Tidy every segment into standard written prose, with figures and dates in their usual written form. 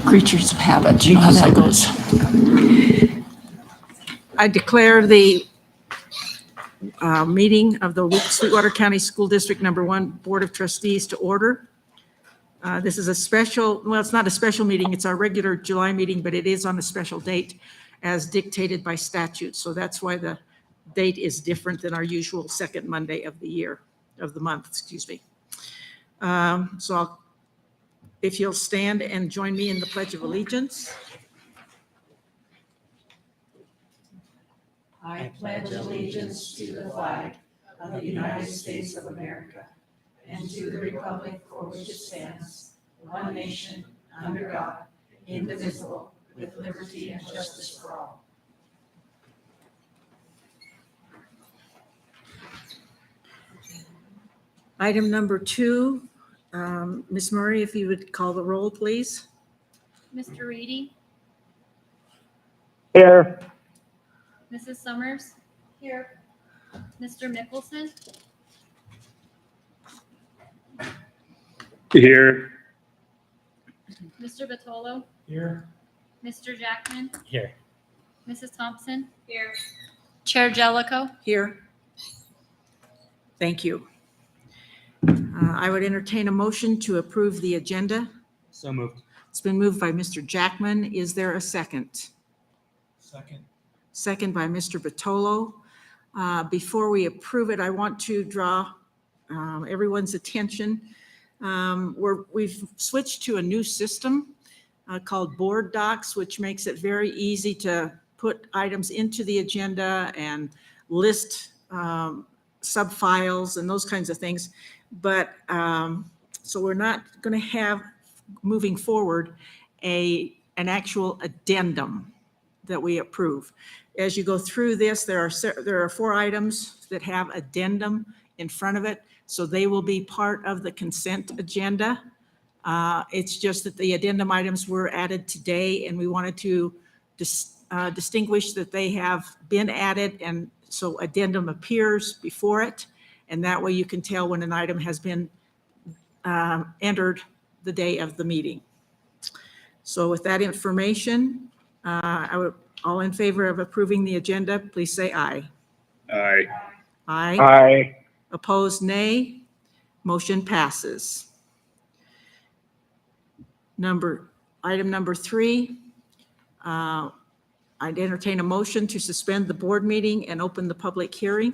Creatures of habit, you know how that goes. I declare the meeting of the Sweetwater County School District Number 1 Board of Trustees to order. This is a special, well, it's not a special meeting, it's our regular July meeting, but it is on a special date as dictated by statute. So that's why the date is different than our usual second Monday of the year, of the month, excuse me. If you'll stand and join me in the Pledge of Allegiance. I pledge allegiance to the flag of the United States of America and to the republic for which it stands, one nation, under God, indivisible, with liberty and justice for all. Item number 2, Ms. Murray, if you would call the roll, please. Mr. Reedy, Here. Mrs. Summers. Here. Mr. Mickelson, Here. Mr. Batolo, Here. Mr. Jackman, Here. Mrs. Thompson. Here. Chair Jellicoe. Here. Thank you. I would entertain a motion to approve the agenda. So moved. It's been moved by Mr. Jackman. Is there a second? Second. Second by Mr. Batolo. Before we approve it, I want to draw everyone's attention. We've switched to a new system called Board Docs, which makes it very easy to put items into the agenda and list subfiles and those kinds of things. But so we're not going to have, moving forward, an actual addendum that we approve. As you go through this, there are 4 items that have addendum in front of it, so they will be part of the consent agenda. It's just that the addendum items were added today, and we wanted to distinguish that they have been added, and so addendum appears before it, and that way you can tell when an item has been entered the day of the meeting. So with that information, all in favor of approving the agenda, please say aye. Aye. Aye. Aye. Opposed, nay. Motion passes. Item number 3, I'd entertain a motion to suspend the board meeting and open the public hearing.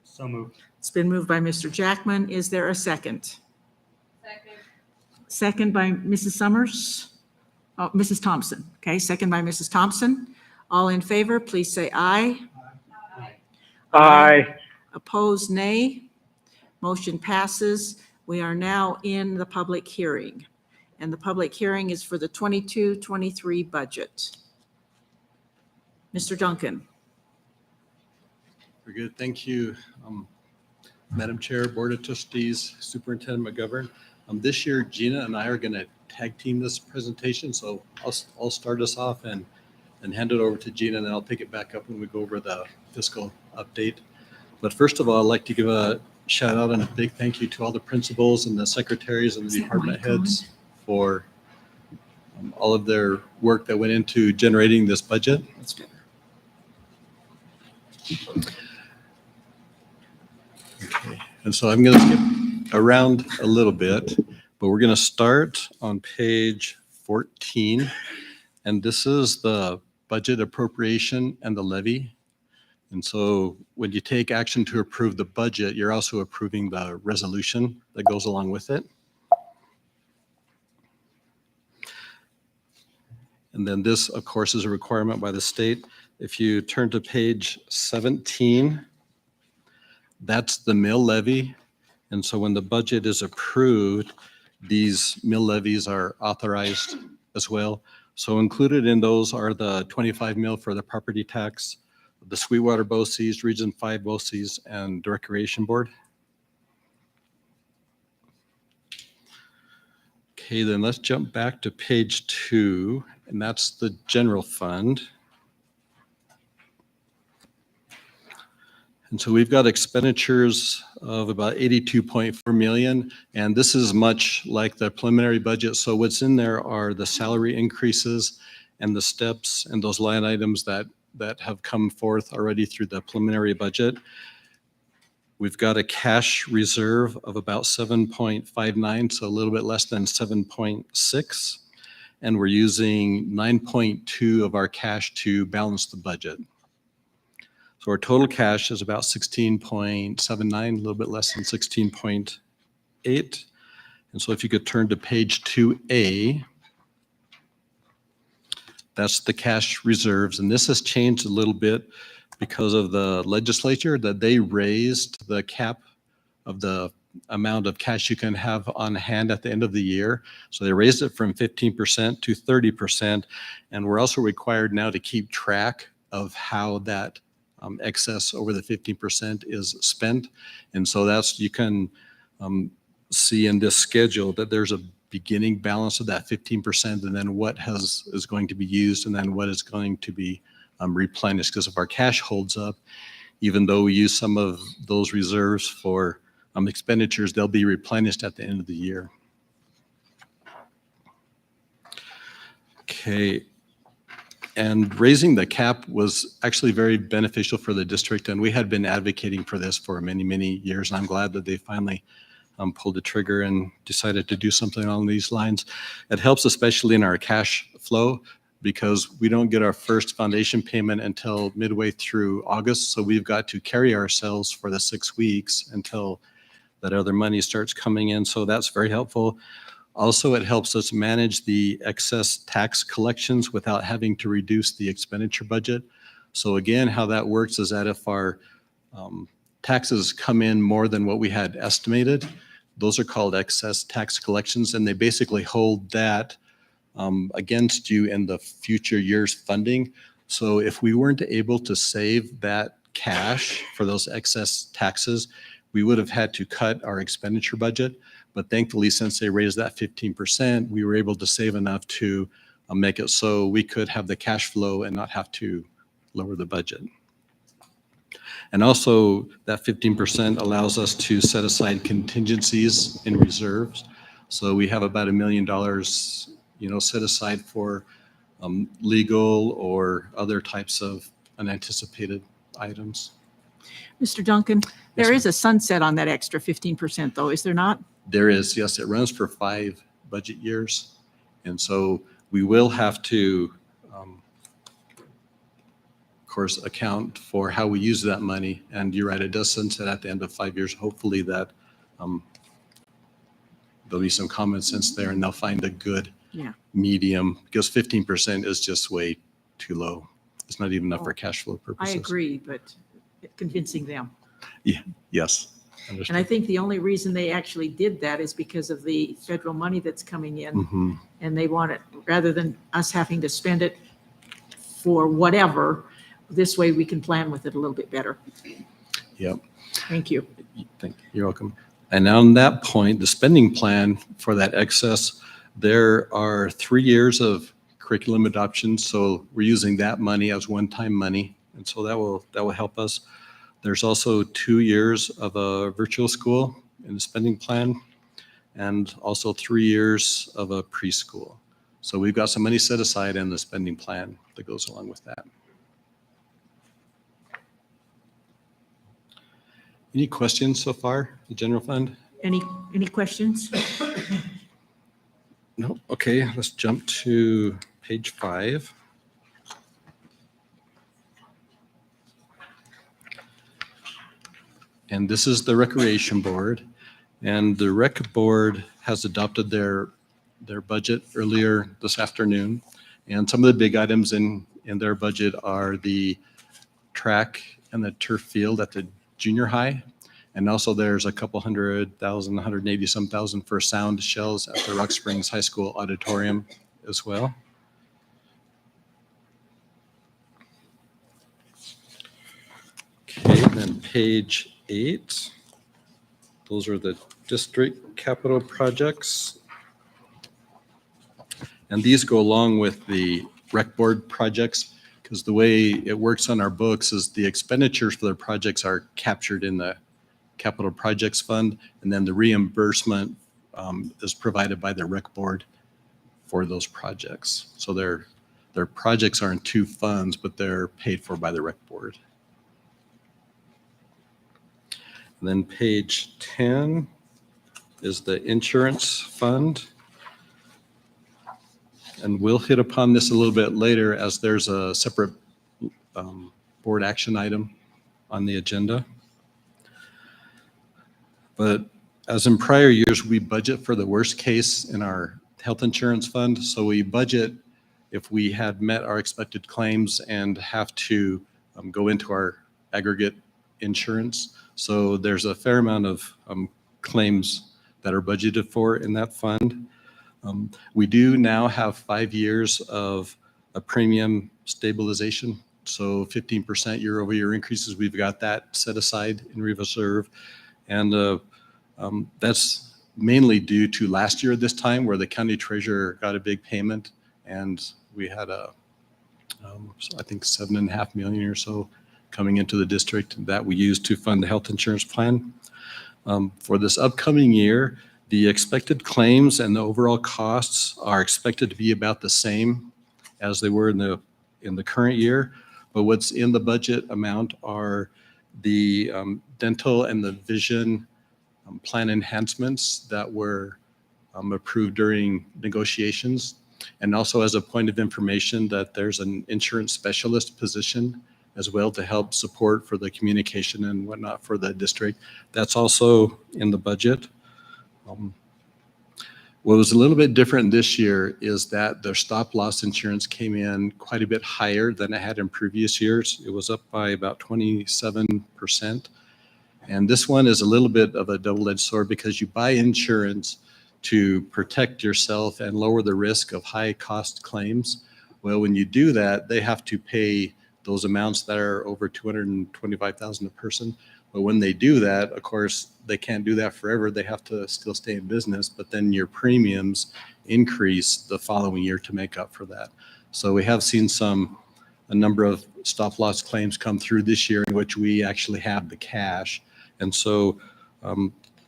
So moved. It's been moved by Mr. Jackman. Is there a second? Second. Second by Mrs. Summers? Oh, Mrs. Thompson. Okay, second by Mrs. Thompson. All in favor, please say aye. Aye. Opposed, nay. Motion passes. We are now in the public hearing, and the public hearing is for the 22-23 budget. Mr. Duncan. Very good. Thank you, Madam Chair, Board of Trustees, Superintendent McGovern. This year, Gina and I are going to tag team this presentation, so I'll start us off and hand it over to Gina, and then I'll pick it back up when we go over the fiscal update. But first of all, I'd like to give a shout out and a big thank you to all the principals and the secretaries and the department heads for all of their work that went into generating this budget. That's better. Okay, and so I'm going to skip around a little bit, but we're going to start on page 14. And this is the budget appropriation and the levy. And so when you take action to approve the budget, you're also approving the resolution that goes along with it. And then this, of course, is a requirement by the state. If you turn to page 17, that's the mill levy. And so when the budget is approved, these mill levies are authorized as well. So included in those are the 25 mil for the property tax, the Sweetwater BOCES, Region 5 BOCES, and the Recreation Board. Okay, then let's jump back to page 2, and that's the general fund. And so we've got expenditures of about 82.4 million, and this is much like the preliminary budget. So what's in there are the salary increases and the steps and those line items that have come forth already through the preliminary budget. We've got a cash reserve of about 7.59, so a little bit less than 7.6. And we're using 9.2 of our cash to balance the budget. So our total cash is about 16.79, a little bit less than 16.8. And so if you could turn to page 2A, that's the cash reserves. And this has changed a little bit because of the legislature, that they raised the cap of the amount of cash you can have on hand at the end of the year. So they raised it from 15% to 30%. And we're also required now to keep track of how that excess over the 15% is spent. And so that's, you can see in this schedule that there's a beginning balance of that 15%, and then what is going to be used, and then what is going to be replenished. Because if our cash holds up, even though we use some of those reserves for expenditures, they'll be replenished at the end of the year. Okay. And raising the cap was actually very beneficial for the district, and we had been advocating for this for many, many years, and I'm glad that they finally pulled the trigger and decided to do something along these lines. It helps especially in our cash flow, because we don't get our first foundation payment until midway through August, so we've got to carry ourselves for the 6 weeks until that other money starts coming in, so that's very helpful. Also, it helps us manage the excess tax collections without having to reduce the expenditure budget. So again, how that works is that if our taxes come in more than what we had estimated, those are called excess tax collections, and they basically hold that against you in the future year's funding. So if we weren't able to save that cash for those excess taxes, we would have had to cut our expenditure budget. But thankfully, since they raised that 15%, we were able to save enough to make it so we could have the cash flow and not have to lower the budget. And also, that 15% allows us to set aside contingencies in reserves. So we have about $1 million, set aside for legal or other types of unanticipated items. Mr. Duncan, there ma'am. is a sunset on that extra 15% though, is there not? There is, yes, it runs for 5 budget years. And so we will have to, of course, account for how we use that money. And you're right, it does sunset at the end of 5 years. Hopefully that there'll be some common sense there, and they'll find a good medium, because 15% is just way too low. It's not even enough for cash flow purposes. I agree, but convincing them. Yes. And I think the only reason they actually did that is because of the federal money that's coming in. Mm-hmm. And they want it, rather than us having to spend it for whatever, this way we can plan with it a little bit better. Yep. Thank you. You're welcome. And on that point, the spending plan for that excess, there are 3 years of curriculum adoption. So we're using that money as one-time money. And so that will help us. There's also 2 years of a virtual school in the spending plan, and also 3 years of a preschool. So we've got some money set aside in the spending plan that goes along with that. Any questions so far, the general fund? Any questions? No. Okay, let's jump to page 5. And this is the Recreation Board. And the Rec Board has adopted their budget earlier this afternoon. And some of the big items in their budget are the track and the turf field at the junior high. And also there's a couple $100,000, 180-some thousand for sound shells at the Rock Springs High School auditorium as well. Okay, then page 8. Those are the district capital projects. And these go along with the rec board projects. because the way it works on our books is the expenditures for the projects are captured in the capital projects fund, and then the reimbursement is provided by the rec board for those projects. So their projects are in two funds, but they're paid for by the rec board. And then page 10 is the insurance fund. And we'll hit upon this a little bit later as there's a separate board action item on the agenda. But as in prior years, we budget for the worst case in our health insurance fund. So we budget if we had met our expected claims and have to go into our aggregate insurance. So there's a fair amount of claims that are budgeted for in that fund. We do now have 5 years of a premium stabilization. So 15% year over year increases, we've got that set aside in reserve. And that's mainly due to last year at this time where the county treasurer got a big payment and we had I think 7.5 million or so coming into the district that we used to fund the health insurance plan. For this upcoming year, the expected claims and the overall costs are expected to be about the same as they were in the current year. But what's in the budget amount are the dental and the vision plan enhancements that were approved during negotiations. And also as a point of information that there's an insurance specialist position as well to help support for the communication and whatnot for the district. That's also in the budget. What was a little bit different this year is that their stop loss insurance came in quite a bit higher than it had in previous years. It was up by about 27%. And this one is a little bit of a double-edged sword because you buy insurance to protect yourself and lower the risk of high cost claims. Well, when you do that, they have to pay those amounts that are over $225,000 a person. But when they do that, of course, they can't do that forever. They have to still stay in business, but then your premiums increase the following year to make up for that. So we have seen a number of stop loss claims come through this year in which we actually have the cash. And so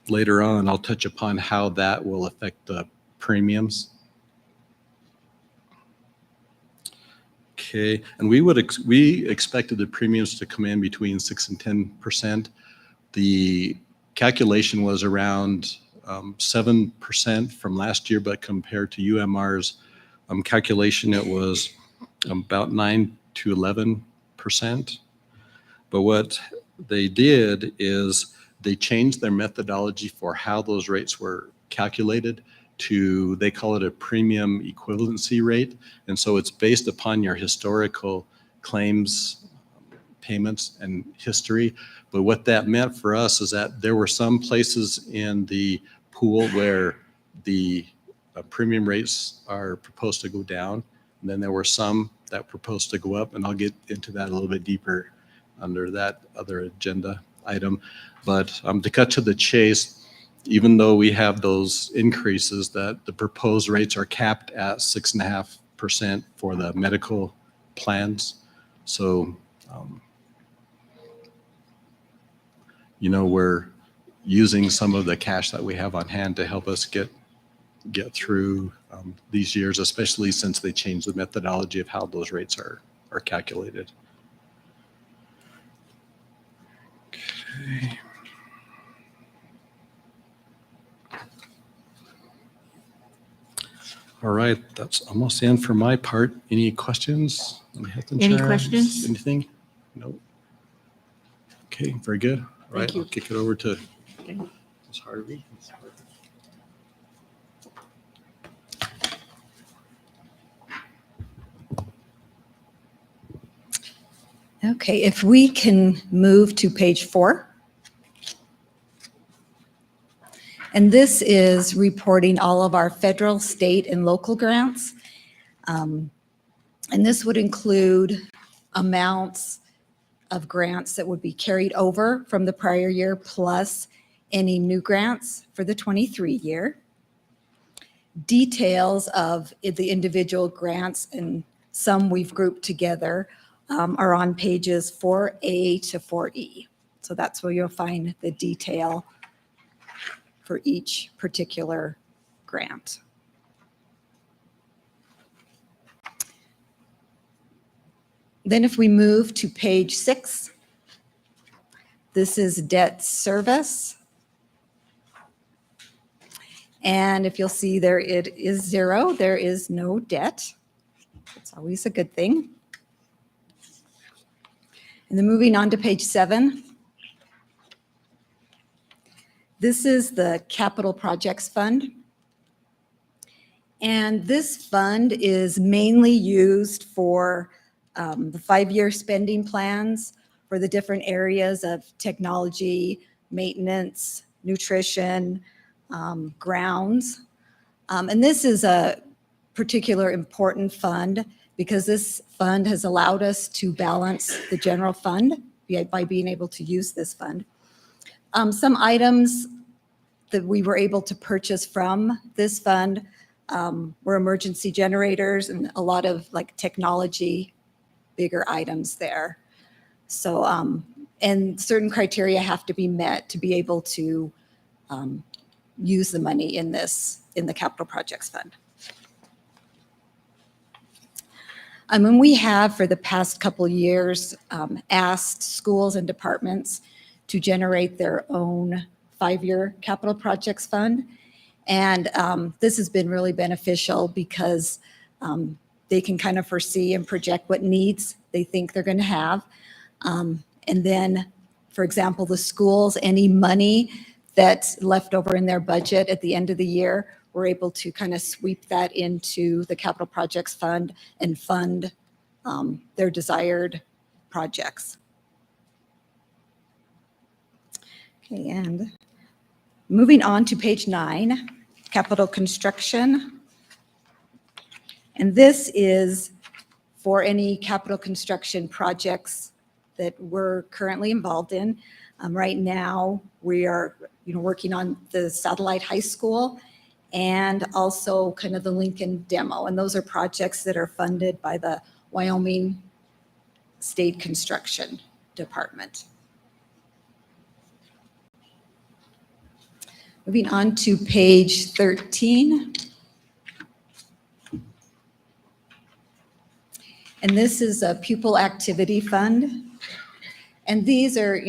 later on, I'll touch upon how that will affect the premiums. Okay, and we expected the premiums to come in between 6 and 10%. The calculation was around 7% from last year, but compared to UMR's calculation, it was about 9 to 11%. But what they did is they changed their methodology for how those rates were calculated to, they call it a premium equivalency rate. And so it's based upon your historical claims, payments, and history. But what that meant for us is that there were some places in the pool where the premium rates are proposed to go down. And then there were some that proposed to go up, and I'll get into that a little bit deeper under that other agenda item. But to cut to the chase, even though we have those increases, that the proposed rates are capped at 6.5% for the medical plans. So, we're using some of the cash that we have on hand to help us get through these years, especially since they changed the methodology of how those rates are calculated. Okay. All right, that's almost in for my part. Any questions on health insurance? Any questions? Anything? No. Okay, very good. All right, Thank you. I'll kick it over to Okay. Ms. Harvey. Okay, if we can move to page 4. And this is reporting all of our federal, state, and local grants. And this would include amounts of grants that would be carried over from the prior year, plus any new grants for the 23 year. Details of the individual grants, and some we've grouped together, are on pages 4A to 4E. So that's where you'll find the detail for each particular grant. Then if we move to page 6, this is debt service. And if you'll see there, it is 0. There is no debt. It's always a good thing. And then moving on to page 7. This is the Capital Projects Fund. And this fund is mainly used for the 5-year spending plans for the different areas of technology, maintenance, nutrition, grounds. And this is a particular important fund because this fund has allowed us to balance the general fund by being able to use this fund. Some items that we were able to purchase from this fund were emergency generators and a lot of like technology, bigger items there. So, and certain criteria have to be met to be able to use the money in the Capital Projects Fund. And we have for the past couple years asked schools and departments to generate their own 5-year Capital Projects Fund. And this has been really beneficial because they can kind of foresee and project what needs they think they're going to have. And then, for example, the schools, any money that's left over in their budget at the end of the year, we're able to kind of sweep that into the Capital Projects Fund and fund their desired projects. Okay, and moving on to page 9, capital construction. And this is for any capital construction projects that we're currently involved in. Right now, we are working on the Satellite High School and also kind of the Lincoln demo. And those are projects that are funded by the Wyoming State Construction Department. Moving on to page 13. And this is a pupil activity fund. And these are,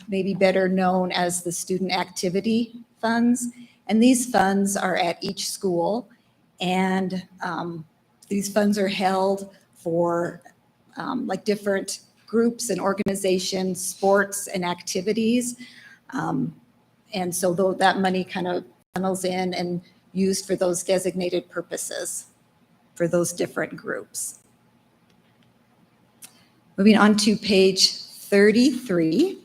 maybe better known as the student activity funds. And these funds are at each school. And these funds are held for like different groups and organizations, sports and activities. And so though that money kind of funnels in and used for those designated purposes for those different groups. Moving on to page 33.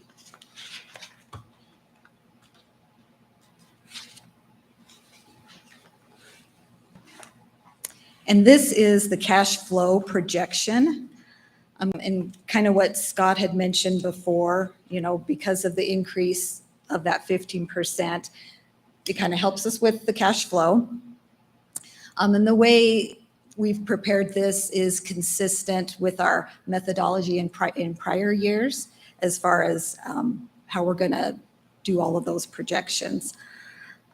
And this is the cash flow projection. And kind of what Scott had mentioned before, because of the increase of that 15%, it kind of helps us with the cash flow. And the way we've prepared this is consistent with our methodology in prior years as far as how we're going to do all of those projections.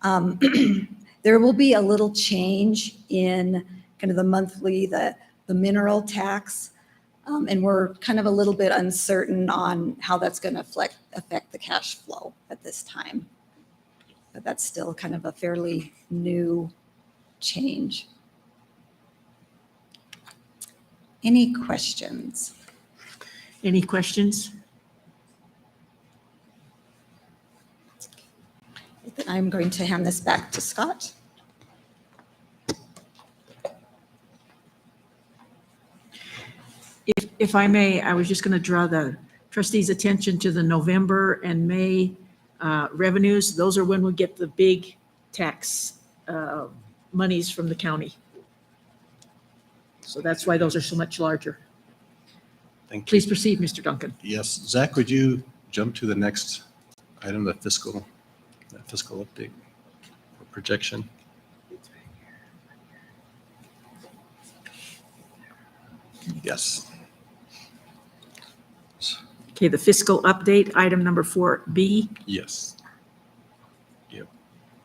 There will be a little change in kind of the monthly, the mineral tax, and we're kind of a little bit uncertain on how that's going to affect the cash flow at this time. But that's still kind of a fairly new change. Any questions? Any questions? Then I'm going to hand this back to Scott. If I may, I was just going to draw the trustees' attention to the November and May revenues. Those are when we get the big tax monies from the county. So that's why those are so much larger. Thank you. Please proceed, Mr. Duncan. Yes, Zach, would you jump to the next item, the fiscal update or projection? Yes. Okay, the fiscal update, item number 4B. Yes. Yep.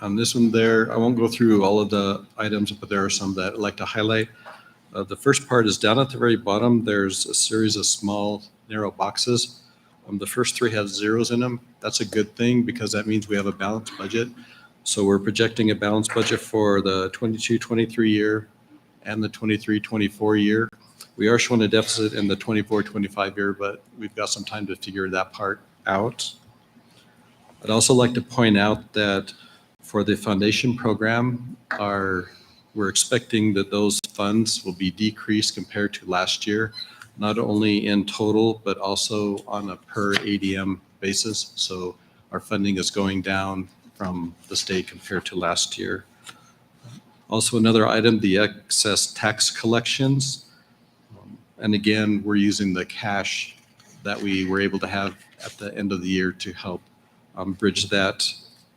On this one there, I won't go through all of the items, but there are some that I'd like to highlight. The first part is down at the very bottom, there's a series of small, narrow boxes. The first three have zeros in them. That's a good thing because that means we have a balanced budget. So we're projecting a balanced budget for the 22-23 year and the 23-24 year. We are showing a deficit in the 24-25 year, but we've got some time to figure that part out. I'd also like to point out that for the foundation program, we're expecting that those funds will be decreased compared to last year, not only in total, but also on a per ADM basis. So our funding is going down from the state compared to last year. Also another item, the excess tax collections. And again, we're using the cash that we were able to have at the end of the year to help bridge that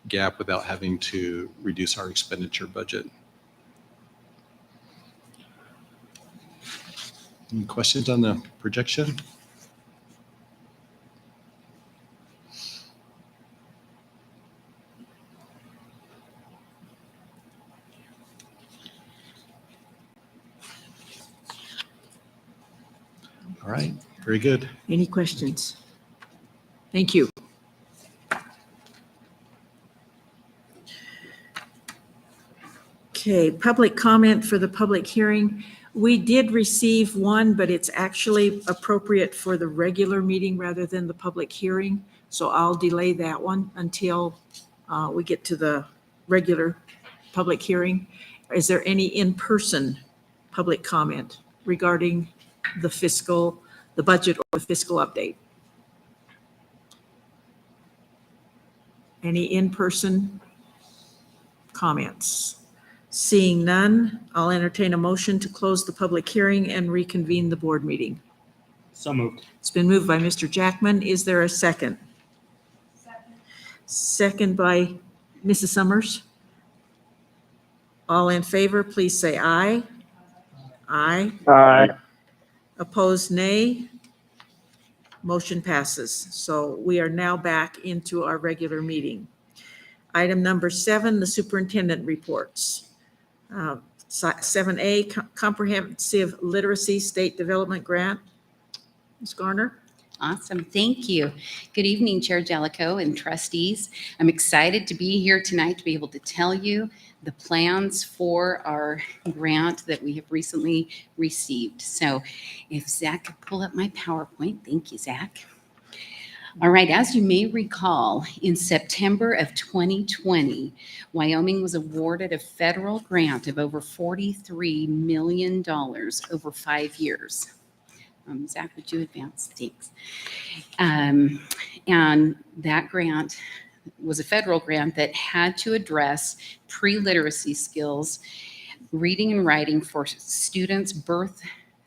gap without having to reduce our expenditure budget. Any questions on the projection? All right, very good. Any questions? Thank you. Okay, public comment for the public hearing. We did receive one, but it's actually appropriate for the regular meeting rather than the public hearing. So I'll delay that one until we get to the regular public hearing. Is there any in-person public comment regarding the budget or the fiscal update? Any in-person comments? Seeing none, I'll entertain a motion to close the public hearing and reconvene the board meeting. So moved. It's been moved by Mr. Jackman. Is there a second? Second by Mrs. Summers. All in favor, please say aye. Aye. Aye. Opposed, nay. Motion passes. So we are now back into our regular meeting. Item number 7, the superintendent reports. 7A, Comprehensive Literacy State Development Grant. Ms. Garner? Awesome. Thank you. Good evening, Chair Jellicoe and trustees. I'm excited to be here tonight to be able to tell you the plans for our grant that we have recently received. So if Zach could pull up my PowerPoint. Thank you, Zach. All right, as you may recall, in September of 2020, Wyoming was awarded a federal grant of over $43 million over 5 years. Zach, would you advance? Thanks. And that grant was a federal grant that had to address pre-literacy skills, reading and writing for students birth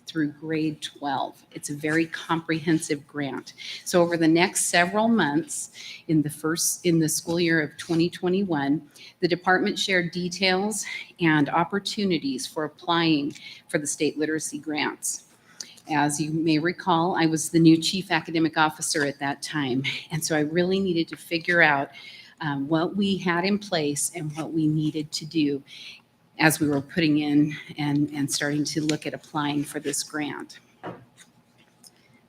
through grade 12. It's a very comprehensive grant. So over the next several months in the school year of 2021, the department shared details and opportunities for applying for the state literacy grants. As you may recall, I was the new chief academic officer at that time. And so I really needed to figure out what we had in place and what we needed to do as we were putting in and starting to look at applying for this grant.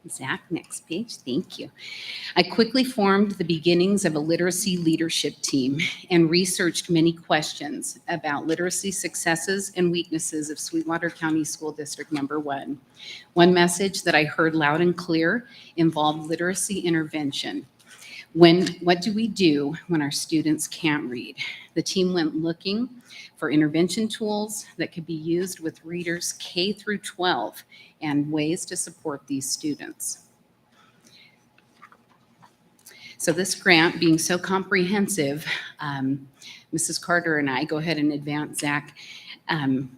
Zach, next page. Thank you. I quickly formed the beginnings of a literacy leadership team and researched many questions about literacy successes and weaknesses of Sweetwater County School District Number 1. One message that I heard loud and clear involved literacy intervention. What do we do when our students can't read? The team went looking for intervention tools that could be used with readers K through 12 and ways to support these students. So this grant being so comprehensive, Mrs. Carter and I, go ahead and advance, Zach,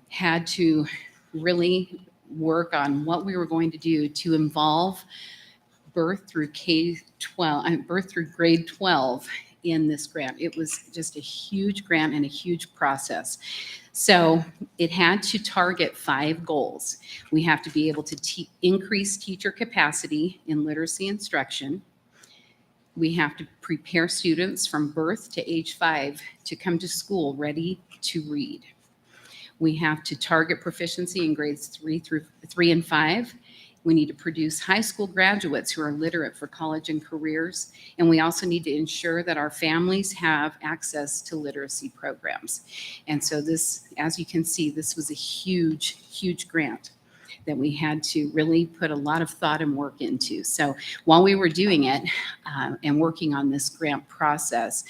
had to really work on what we were going to do to involve birth through grade 12 in this grant. It was just a huge grant and a huge process. So it had to target 5 goals. We have to be able to increase teacher capacity in literacy instruction. We have to prepare students from birth to age 5 to come to school ready to read. We have to target proficiency in grades 3 and 5. We need to produce high school graduates who are literate for college and careers. And we also need to ensure that our families have access to literacy programs. And so this, as you can see, this was a huge, huge grant that we had to really put a lot of thought and work into. So while we were doing it and working on this grant process,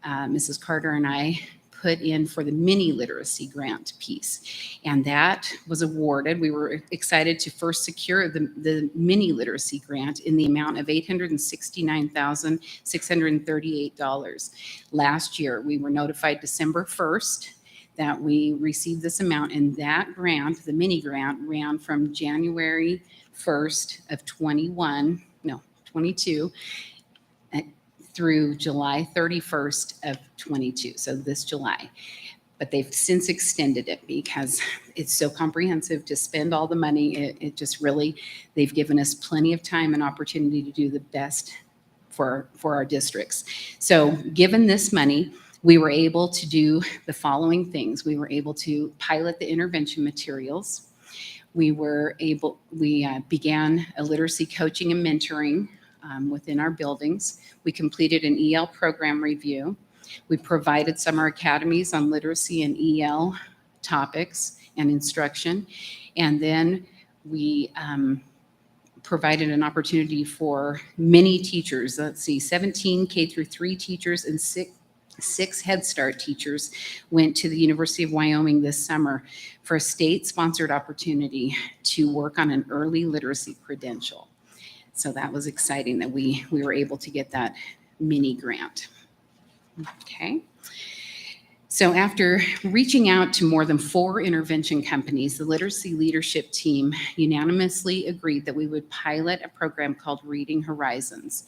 Mrs. Carter and I put in for the mini literacy grant piece. And that was awarded. We were excited to first secure the mini literacy grant in the amount of $869,638. Last year, we were notified December 1st that we received this amount, and that grant, the mini grant, ran from January 1st of 22 through July 31st of 22, so this July. But they've since extended it because it's so comprehensive to spend all the money. It just really, they've given us plenty of time and opportunity to do the best for our districts. So given this money, we were able to do the following things. We were able to pilot the intervention materials. We began a literacy coaching and mentoring within our buildings. We completed an EL program review. We provided summer academies on literacy and EL topics and instruction. And then we provided an opportunity for many teachers. 17 K-3 teachers and six Head Start teachers went to the University of Wyoming this summer for a state-sponsored opportunity to work on an early literacy credential. So that was exciting that we were able to get that mini grant. Okay. So after reaching out to more than 4 intervention companies, the literacy leadership team unanimously agreed that we would pilot a program called Reading Horizons.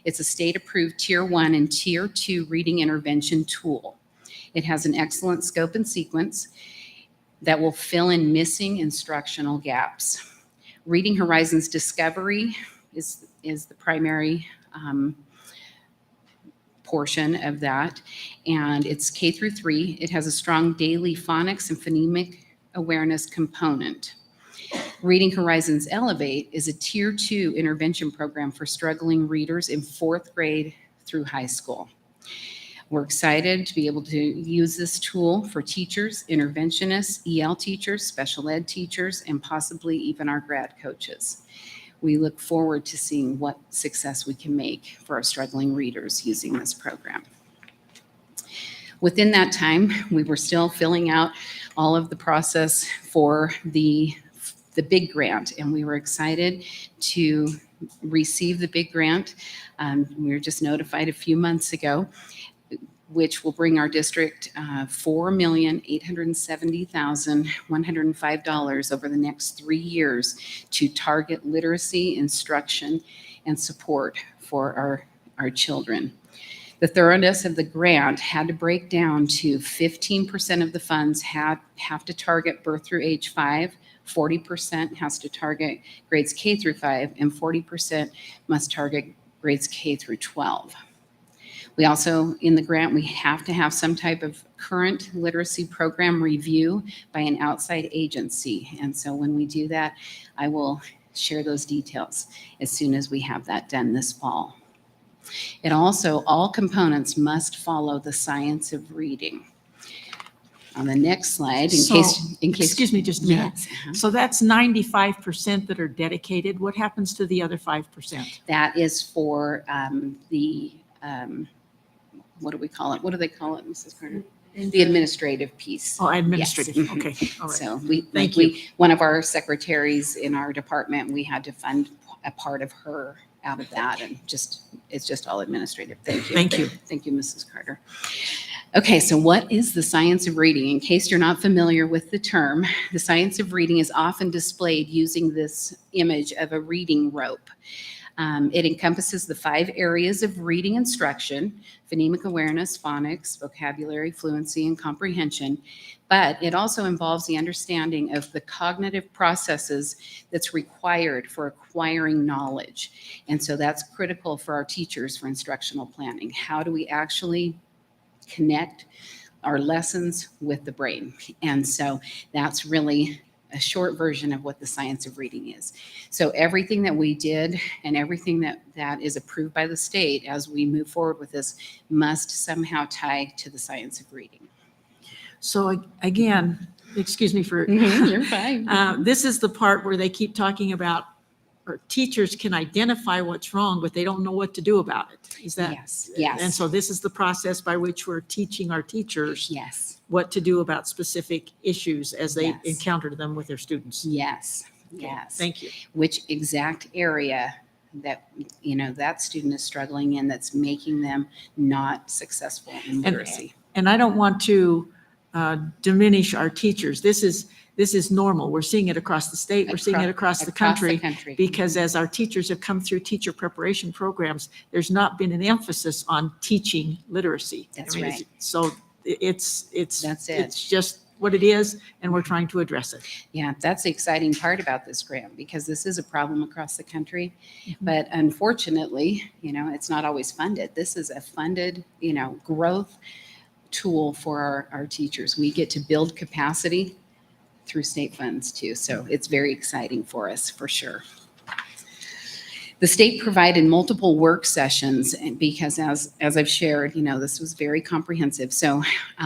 It's a state-approved Tier 1 and Tier 2 reading intervention tool. It has an excellent scope and sequence that will fill in missing instructional gaps. Reading Horizons Discovery is the primary portion of that, and it's K-3. It has a strong daily phonics and phonemic awareness component. Reading Horizons Elevate is a Tier 2 intervention program for struggling readers in 4th grade through high school. We're excited to be able to use this tool for teachers, interventionists, EL teachers, special ed teachers, and possibly even our grad coaches. We look forward to seeing what success we can make for our struggling readers using this program. Within that time, we were still filling out all of the process for the big grant, and we were excited to receive the big grant. We were just notified a few months ago, which will bring our district $4,870,105 over the next 3 years to target literacy, instruction, and support for our children. The thoroughness of the grant had to break down to 15% of the funds have to target birth through age 5, 40% has to target grades K through 5, and 40% must target grades K through 12. We also, in the grant, we have to have some type of current literacy program review by an outside agency. And so when we do that, I will share those details as soon as we have that done this fall. It also, all components must follow the science of reading. On the next slide, in case. Excuse me just a minute. Yes. So that's 95% that are dedicated. What happens to the other 5%? That is for what do we call it? What do they call it, Mrs. Carter? The administrative piece. Oh, administrative. Yes. Okay, all right. So Thank you. one of our secretaries in our department, we had to fund a part of her out of that, and it's just all administrative. Thank you. Thank you. Thank you, Mrs. Carter. Okay, so what is the science of reading? In case you're not familiar with the term, the science of reading is often displayed using this image of a reading rope. It encompasses the 5 areas of reading instruction: phonemic awareness, phonics, vocabulary, fluency, and comprehension. But it also involves the understanding of the cognitive processes that's required for acquiring knowledge. And so that's critical for our teachers for instructional planning. How do we actually connect our lessons with the brain? And so that's really a short version of what the science of reading is. So everything that we did and everything that is approved by the state as we move forward with this must somehow tie to the science of reading. So again, excuse me for, You're fine. this is the part where they keep talking about, or teachers can identify what's wrong, but they don't know what to do about it. Is that? Yes, yes. And so this is the process by which we're teaching our teachers Yes, what to do about specific issues as they Yes. encounter them with their students. yes, Okay, yes. Thank you. Which exact area that, that student is struggling in that's making them not successful in literacy. And I don't want to diminish our teachers. This is normal. We're seeing it across the state. We're seeing it across the country. Because as our teachers have come through teacher preparation programs, there's not been an emphasis on teaching literacy. That's I mean, right. So it's That's it. it's just what it is, and we're trying to address it. Yeah, that's the exciting part about this grant, because this is a problem across the country. Mhm. But unfortunately, it's not always funded. This is a funded, growth tool for our teachers. We get to build capacity through state funds too. So it's very exciting for us, for sure. The state provided multiple work sessions, and because as I've shared, this was very comprehensive. So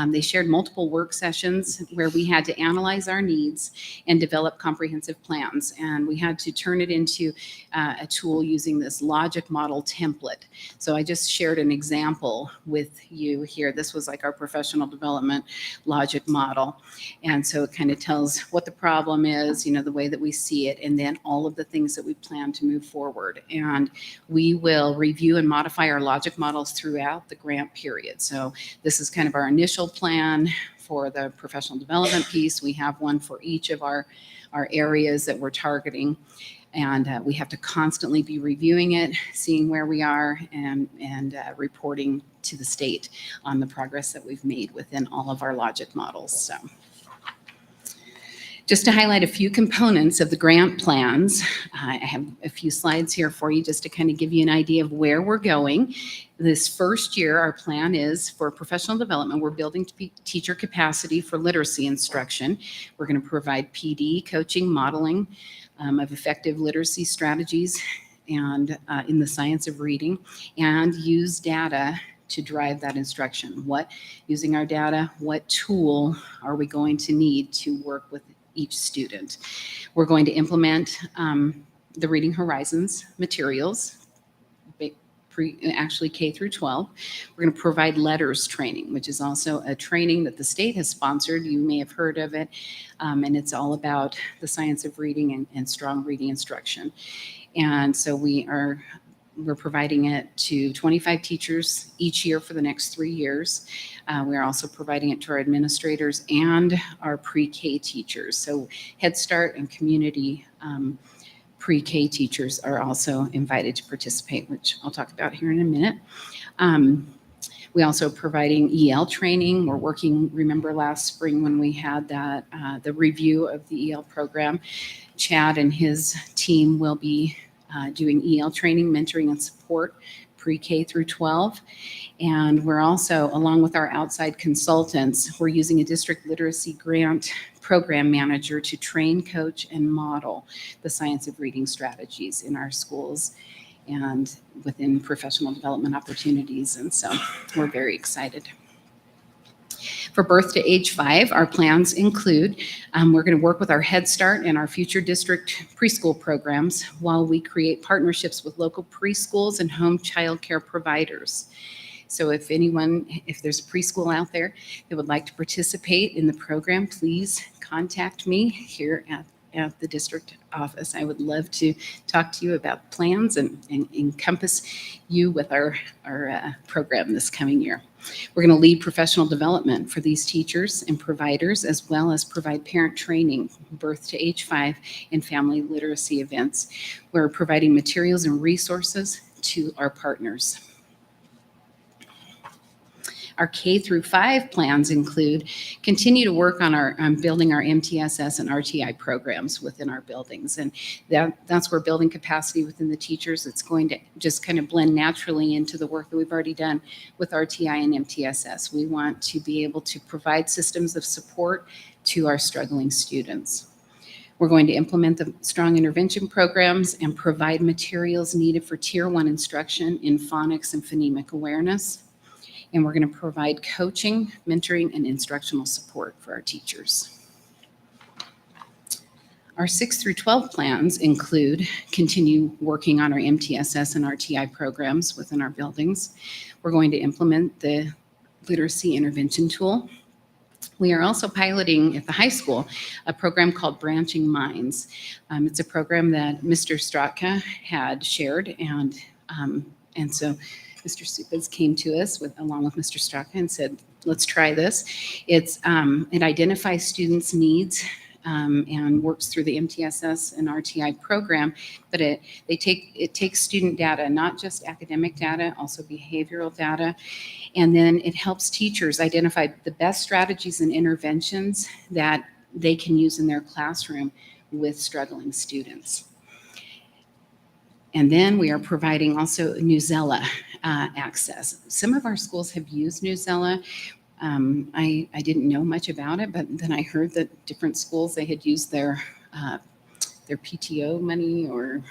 they shared multiple work sessions where we had to analyze our needs and develop comprehensive plans. And we had to turn it into a tool using this logic model template. So I just shared an example with you here. This was like our professional development logic model. And so it kind of tells what the problem is, the way that we see it, and then all of the things that we plan to move forward. And we will review and modify our logic models throughout the grant period. So this is kind of our initial plan for the professional development piece. We have one for each of our areas that we're targeting. And we have to constantly be reviewing it, seeing where we are, and reporting to the state on the progress that we've made within all of our logic models. So just to highlight a few components of the grant plans, I have a few slides here for you just to kind of give you an idea of where we're going. This first year, our plan is for professional development. We're building teacher capacity for literacy instruction. We're going to provide PD, coaching, modeling of effective literacy strategies and in the science of reading, and use data to drive that instruction. Using our data, what tool are we going to need to work with each student? We're going to implement the Reading Horizons materials, actually K through 12. We're going to provide letters training, which is also a training that the state has sponsored. You may have heard of it. And it's all about the science of reading and strong reading instruction. And so we're providing it to 25 teachers each year for the next 3 years. We're also providing it to our administrators and our pre-K teachers. So Head Start and community pre-K teachers are also invited to participate, which I'll talk about here in a minute. We also are providing EL training. We're working, remember last spring when we had that, the review of the EL program, Chad and his team will be doing EL training, mentoring, and support pre-K through 12. And we're also, along with our outside consultants, we're using a district literacy grant program manager to train, coach, and model the science of reading strategies in our schools and within professional development opportunities. And so we're very excited. For birth to age 5, our plans include, we're going to work with our Head Start and our future district preschool programs while we create partnerships with local preschools and home child care providers. So if there's a preschool out there that would like to participate in the program, please contact me here at the district office. I would love to talk to you about plans and encompass you with our program this coming year. We're going to lead professional development for these teachers and providers, as well as provide parent training, birth to age 5, and family literacy events. We're providing materials and resources to our partners. Our K through 5 plans include continue to work on building our MTSS and RTI programs within our buildings. And that's where building capacity within the teachers, it's going to just kind of blend naturally into the work that we've already done with RTI and MTSS. We want to be able to provide systems of support to our struggling students. We're going to implement the strong intervention programs and provide materials needed for Tier 1 instruction in phonics and phonemic awareness. And we're going to provide coaching, mentoring, and instructional support for our teachers. Our 6 through 12 plans include continue working on our MTSS and RTI programs within our buildings. We're going to implement the literacy intervention tool. We are also piloting at the high school a program called Branching Minds. It's a program that Mr. Stratka had shared, and so Mr. Supas came to us along with Mr. Straka and said, let's try this. It identifies students' needs and works through the MTSS and RTI program, but it takes student data, not just academic data, also behavioral data, and then it helps teachers identify the best strategies and interventions that they can use in their classroom with struggling students. And then we are providing also Newsela access. Some of our schools have used Newsela. I didn't know much about it, but then I heard that different schools, they had used their PTO money or,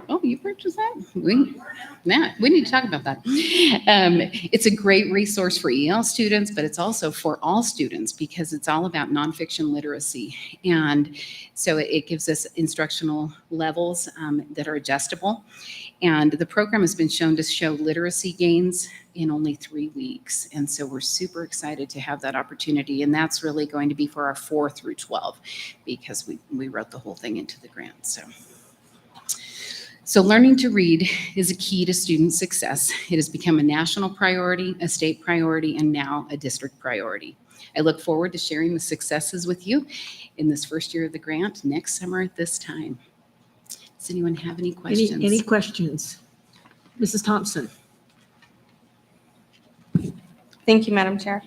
oh, you purchased that? We need to talk about that. It's a great resource for EL students, but it's also for all students because it's all about nonfiction literacy. And so it gives us instructional levels that are adjustable. And the program has been shown to show literacy gains in only 3 weeks. And so we're super excited to have that opportunity. And that's really going to be for our 4 through 12 because we wrote the whole thing into the grant. So learning to read is a key to student success. It has become a national priority, a state priority, and now a district priority. I look forward to sharing the successes with you in this first year of the grant next summer at this time. Does anyone have any questions? Any questions? Mrs. Thompson? Thank you, Madam Chair.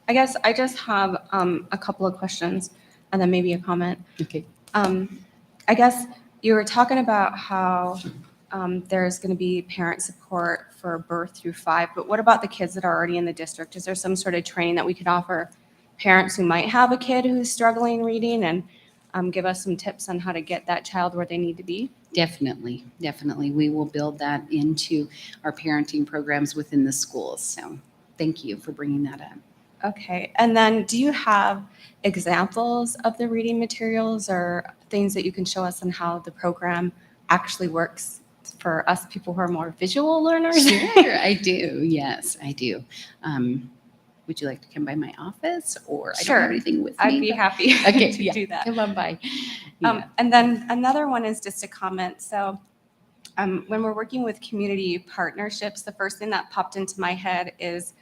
I guess I just have a couple of questions and then maybe a comment. Okay. I guess you were talking about how there's going to be parent support for birth through 5, but what about the kids that are already in the district? Is there some sort of training that we could offer parents who might have a kid who's struggling reading and give us some tips on how to get that child where they need to be? Definitely. We will build that into our parenting programs within the schools. So thank you for bringing that up. Okay, and then do you have examples of the reading materials or things that you can show us on how the program actually works for us people who are more visual learners? Sure, I do. Yes, I do. Would you like to come by my office or I don't have Sure. anything with me? I'd be happy Okay, to yeah, do that. come on by. Yeah. And then another one is just a comment. So when we're working with community partnerships, the first thing that popped into my head is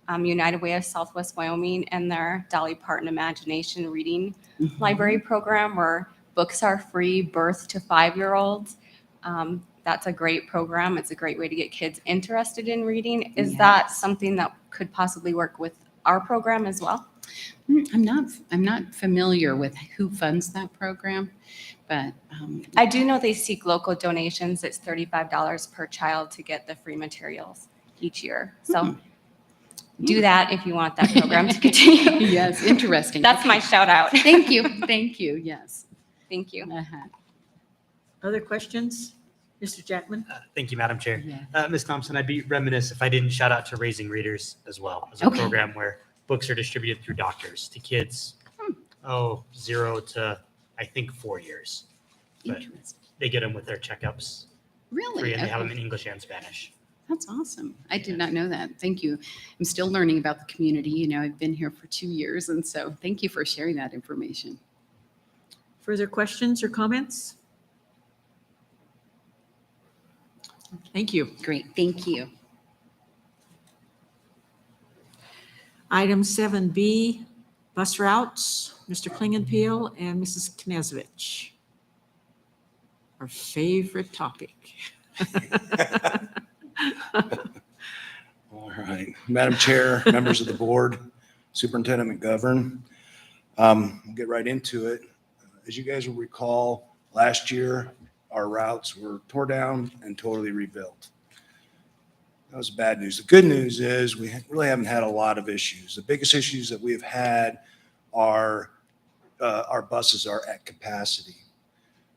United Way of Southwest Wyoming and their Dolly Parton Imagination Reading Mhm. Library program where books are free birth to 5-year-olds. That's a great program. It's a great way to get kids interested in reading. Is that Yes. something that could possibly work with our program as well? I'm not familiar with who funds that program, but I do know they seek local donations. It's $35 per child to get the free materials each year. So do that if you want that program to continue. yes, interesting. That's my shout out. Thank you. Yes. Thank you. Uh-huh. Other questions? Mr. Jackman? Thank you, Madam Chair. Yeah. Ms. Thompson, I'd be remiss if I didn't shout out to Raising Readers as well as a Okay. program where books are distributed through doctors to kids, 0 to, I think, 4 years. But Interesting. they get them with their checkups Really? free, and they have Okay. them in English and Spanish. That's awesome. I did not know that. Thank you. I'm still learning about the community. You know, I've been here for 2 years, and so thank you for sharing that information. Further questions or comments? Thank you. Great. Thank you. Item 7B, bus routes, Mr. Klingenpeel and Mrs. Knesvich. Our favorite topic. All right, Madam Chair, members of the board, Superintendent McGovern. We'll get right into it. As you guys will recall, last year, our routes were tore down and totally rebuilt. That was bad news. The good news is we really haven't had a lot of issues. The biggest issues that we have had are our buses are at capacity.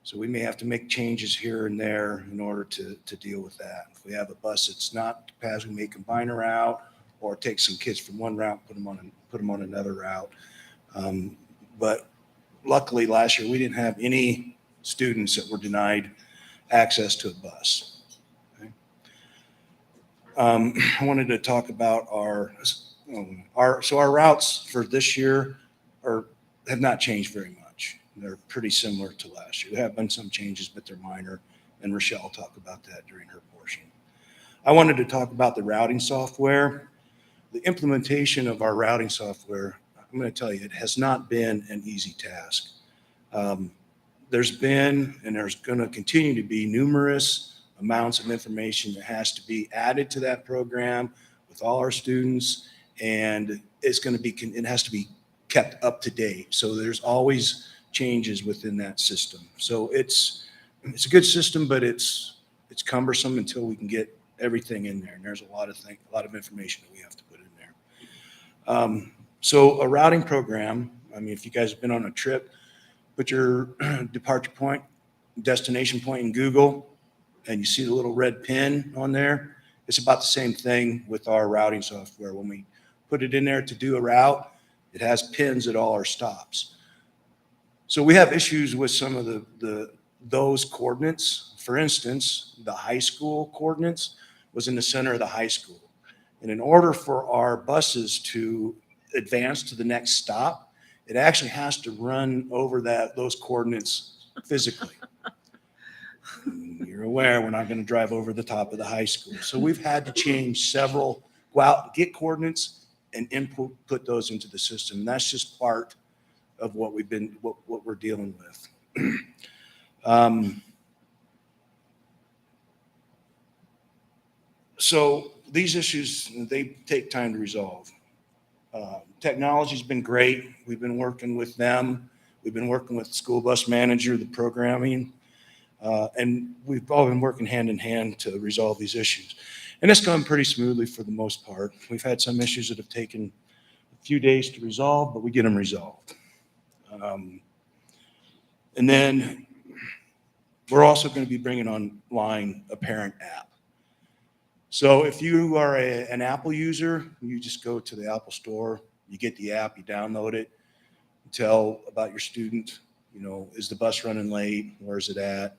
So we may have to make changes here and there in order to deal with that. If we have a bus that's not capacity, we may combine a route or take some kids from one route, put them on another route. But luckily last year, we didn't have any students that were denied access to a bus. Okay. I wanted to talk about our routes for this year have not changed very much. They're pretty similar to last year. There have been some changes, but they're minor, and Rochelle will talk about that during her portion. I wanted to talk about the routing software. The implementation of our routing software, I'm going to tell you, it has not been an easy task. There's been, and there's going to continue to be, numerous amounts of information that has to be added to that program with all our students, and it has to be kept up to date. So there's always changes within that system. So it's a good system, but it's cumbersome until we can get everything in there. And there's a lot of information that we have to put in there. So a routing program, I mean, if you guys have been on a trip, put your departure point, destination point in Google, and you see the little red pin on there. It's about the same thing with our routing software. When we put it in there to do a route, it has pins at all our stops. So we have issues with some of those coordinates. For instance, the high school coordinates was in the center of the high school. And in order for our buses to advance to the next stop, it actually has to run over those coordinates physically. You're aware we're not going to drive over the top of the high school. So we've had to change go out, get coordinates, and put those into the system. And that's just part of what we're dealing with. So these issues, they take time to resolve. Technology's been great. We've been working with them. We've been working with the school bus manager, the programming, and we've all been working hand in hand to resolve these issues. And it's gone pretty smoothly for the most part. We've had some issues that have taken a few days to resolve, but we get them resolved. And then we're also going to be bringing online a parent app. So if you are an Apple user, you just go to the Apple store, you get the app, you download it, you tell about your student, is the bus running late? Where's it at?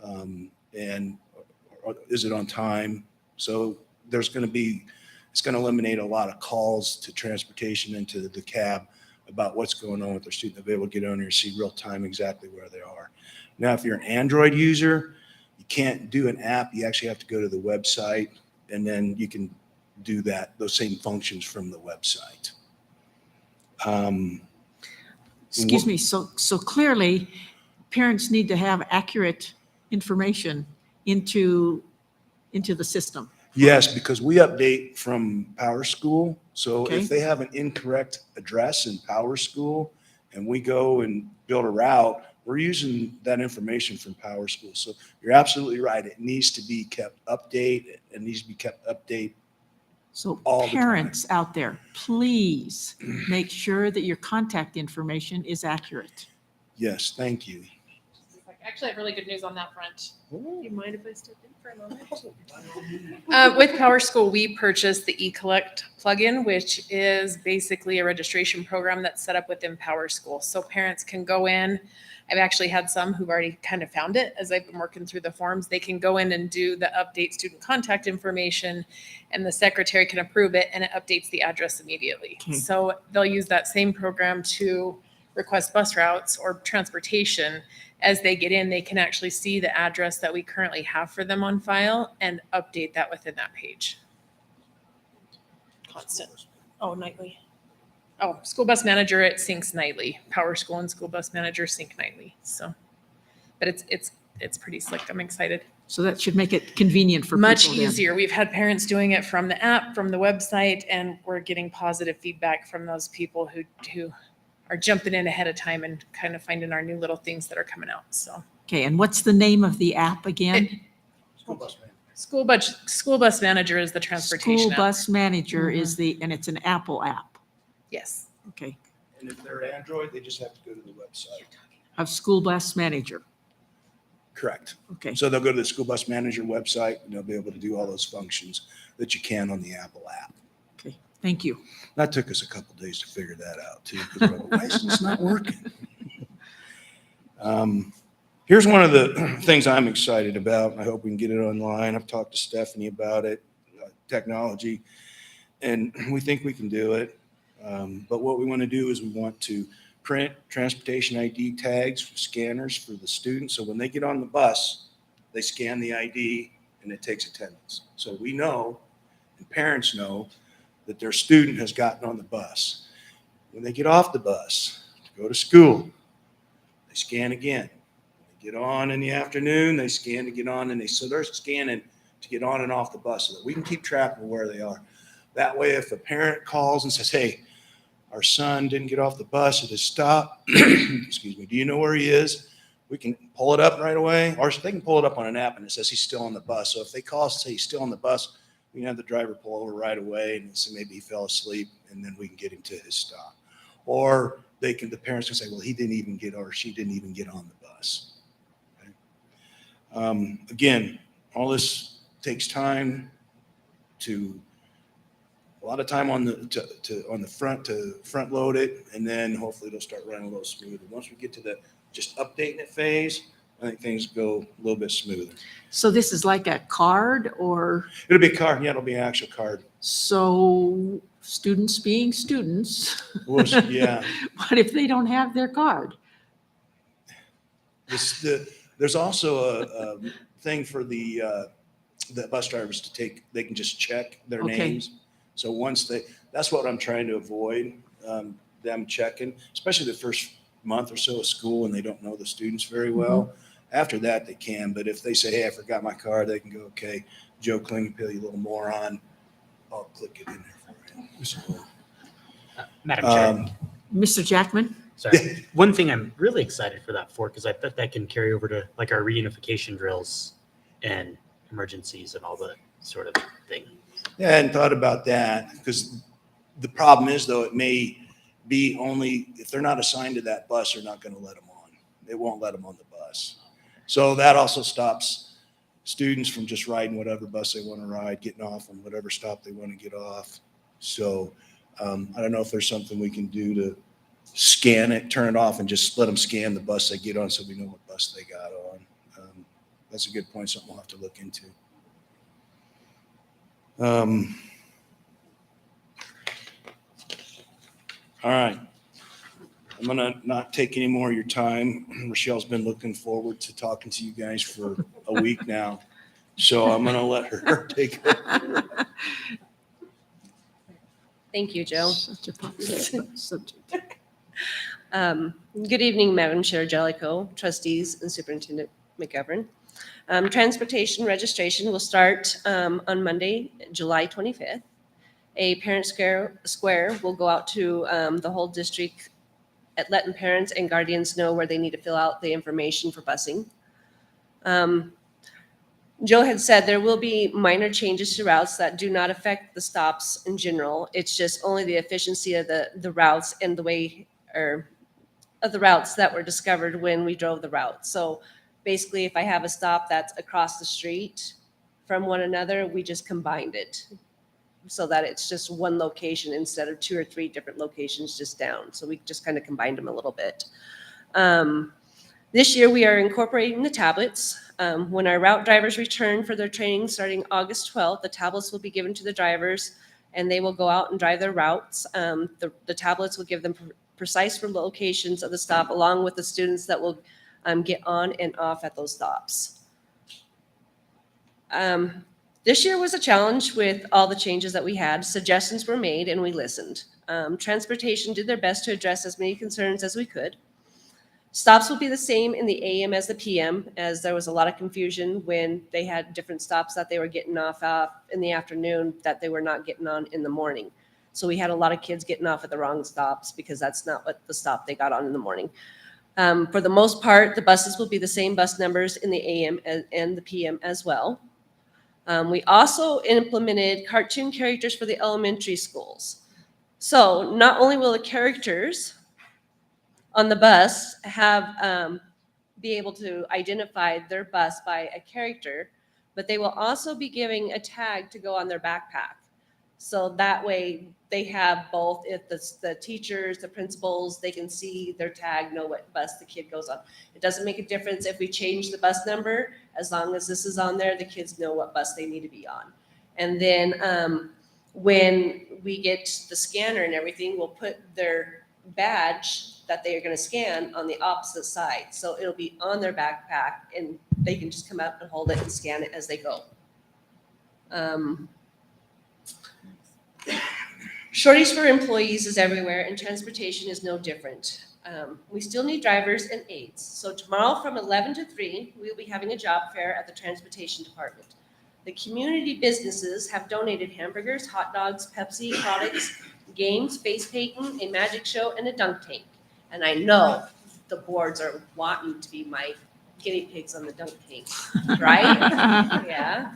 And is it on time? So it's going to eliminate a lot of calls to transportation and to the cab about what's going on with their student. They'll be able to get on there and see real time exactly where they are. Now, if you're an Android user, you can't do an app. You actually have to go to the website, and then you can do those same functions from the website. Excuse me, so clearly, parents need to have accurate information into the system. Yes, because we update from PowerSchool. So Okay. if they have an incorrect address in PowerSchool and we go and build a route, we're using that information from PowerSchool. So you're absolutely right. It needs to be kept updated. It needs to be kept updated. So All the time. parents out there, please make sure that your contact information is accurate. Yes, thank you. Actually, I have really good news on that front. Oh. You mind if I step in for a moment? With PowerSchool, we purchased the eCollect plugin, which is basically a registration program that's set up within PowerSchool. So parents can go in. I've actually had some who've already kind of found it as I've been working through the forms. They can go in and do the update student contact information, and the secretary can approve it, and it updates the address immediately. Okay. So they'll use that same program to request bus routes or transportation. As they get in, they can actually see the address that we currently have for them on file and update that within that page. Constant. Oh, nightly. school bus manager, it syncs nightly. Power School and school bus manager sync nightly. So, but it's pretty slick. I'm excited. So that should make it convenient for people. Much then. easier. We've had parents doing it from the app, from the website, and we're getting positive feedback from those people who are jumping in ahead of time and kind of finding our new little things that are coming out. So Okay, and what's the name of the app again? School bus man. school bus manager is the transportation School app. Bus Manager is and it's an Apple app. Yes. Okay, And if they're Android, they just have to go to the website. of School Bus Manager. Correct. Okay, So they'll go to the school bus manager website and they'll be able to do all those functions that you can on the Apple app. okay, thank you. That took us a couple days to figure that out too, because we're like, why is this not working? Here's one of the things I'm excited about, and I hope we can get it online. I've talked to Stephanie about it, technology, and we think we can do it. But what we want to do is we want to print transportation ID tags, scanners for the students. So when they get on the bus, they scan the ID and it takes attendance. So we know, and parents know, that their student has gotten on the bus. When they get off the bus to go to school, they scan again. When they get on in the afternoon, they scan to get on, and so they're scanning to get on and off the bus so that we can keep track of where they are. That way, if a parent calls and says, hey, our son didn't get off the bus at his stop, excuse me, do you know where he is? We can pull it up right away, or they can pull it up on an app and it says he's still on the bus. So if they call us and say he's still on the bus, we can have the driver pull over right away and say maybe he fell asleep, and then we can get him to his stop. Or the parents can say, well, he didn't even get, or she didn't even get on the bus. Okay? Again, all this takes time a lot of time on the front to front load it, and then hopefully it'll start running a little smoother. Once we get to the just updating it phase, I think things go a little bit smoother. So this is like a card, or It'll be a card. Yeah, it'll be an actual card. so students being students, Yeah. what if they don't have their card? There's also a thing for the bus drivers to take. They can just check their Okay. names. So that's what I'm trying to avoid, them checking, especially the first month or so of school, and they don't know the students very well. After that, they can. But if they say, hey, I forgot my card, they can go, okay, Joe Klingenpil, you little moron, I'll click it in there for you. So, Madam Chair, Mr. Jackman? sorry. One thing I'm really excited for that for, because I bet that can carry over to like our reunification drills and emergencies and all the sort of thing. yeah, I hadn't thought about that, because the problem is, though, it may be only if they're not assigned to that bus, they're not going to let them on. They won't let them on the bus. So that also stops students from just riding whatever bus they want to ride, getting off on whatever stop they want to get off. So I don't know if there's something we can do to scan it, turn it off, and just let them scan the bus they get on so we know what bus they got on. That's a good point, something we'll have to look into. All right. I'm going to not take any more of your time. Rochelle's been looking forward to talking to you guys for a week now. So I'm going to let her take it. Thank you, Joe. Such a popular subject. Good evening, Madam Chair Jellicoe, trustees, and Superintendent McGovern. Transportation registration will start on Monday, July 25th. A parent square will go out to the whole district at letting parents and guardians know where they need to fill out the information for busing. Joe had said there will be minor changes to routes that do not affect the stops in general. It's just only the efficiency of the routes and the way, or of the routes that were discovered when we drove the route. So basically, if I have a stop that's across the street from one another, we just combined it so that it's just one location instead of 2 or 3 different locations just down. So we just kind of combined them a little bit. This year, we are incorporating the tablets. When our route drivers return for their training starting August 12th, the tablets will be given to the drivers and they will go out and drive their routes. The tablets will give them precise locations of the stop along with the students that will get on and off at those stops. This year was a challenge with all the changes that we had. Suggestions were made and we listened. Transportation did their best to address as many concerns as we could. Stops will be the same in the AM as the PM, as there was a lot of confusion when they had different stops that they were getting off in the afternoon that they were not getting on in the morning. So we had a lot of kids getting off at the wrong stops because that's not what the stop they got on in the morning. For the most part, the buses will be the same bus numbers in the AM and the PM as well. We also implemented cartoon characters for the elementary schools. So not only will the characters on the bus have be able to identify their bus by a character, but they will also be giving a tag to go on their backpack. So that way they have both, if the teachers, the principals, they can see their tag, know what bus the kid goes on. It doesn't make a difference if we change the bus number, as long as this is on there, the kids know what bus they need to be on. And then when we get the scanner and everything, we'll put their badge that they are going to scan on the opposite side. So it'll be on their backpack and they can just come up and hold it and scan it as they go. Shortage for employees is everywhere and transportation is no different. We still need drivers and aides. So tomorrow from 11 to 3, we'll be having a job fair at the transportation department. The community businesses have donated hamburgers, hot dogs, Pepsi products, games, face painting, a magic show, and a dunk tank. And I know the boards are wanting to be my guinea pigs on the dunk tank, right? Yeah.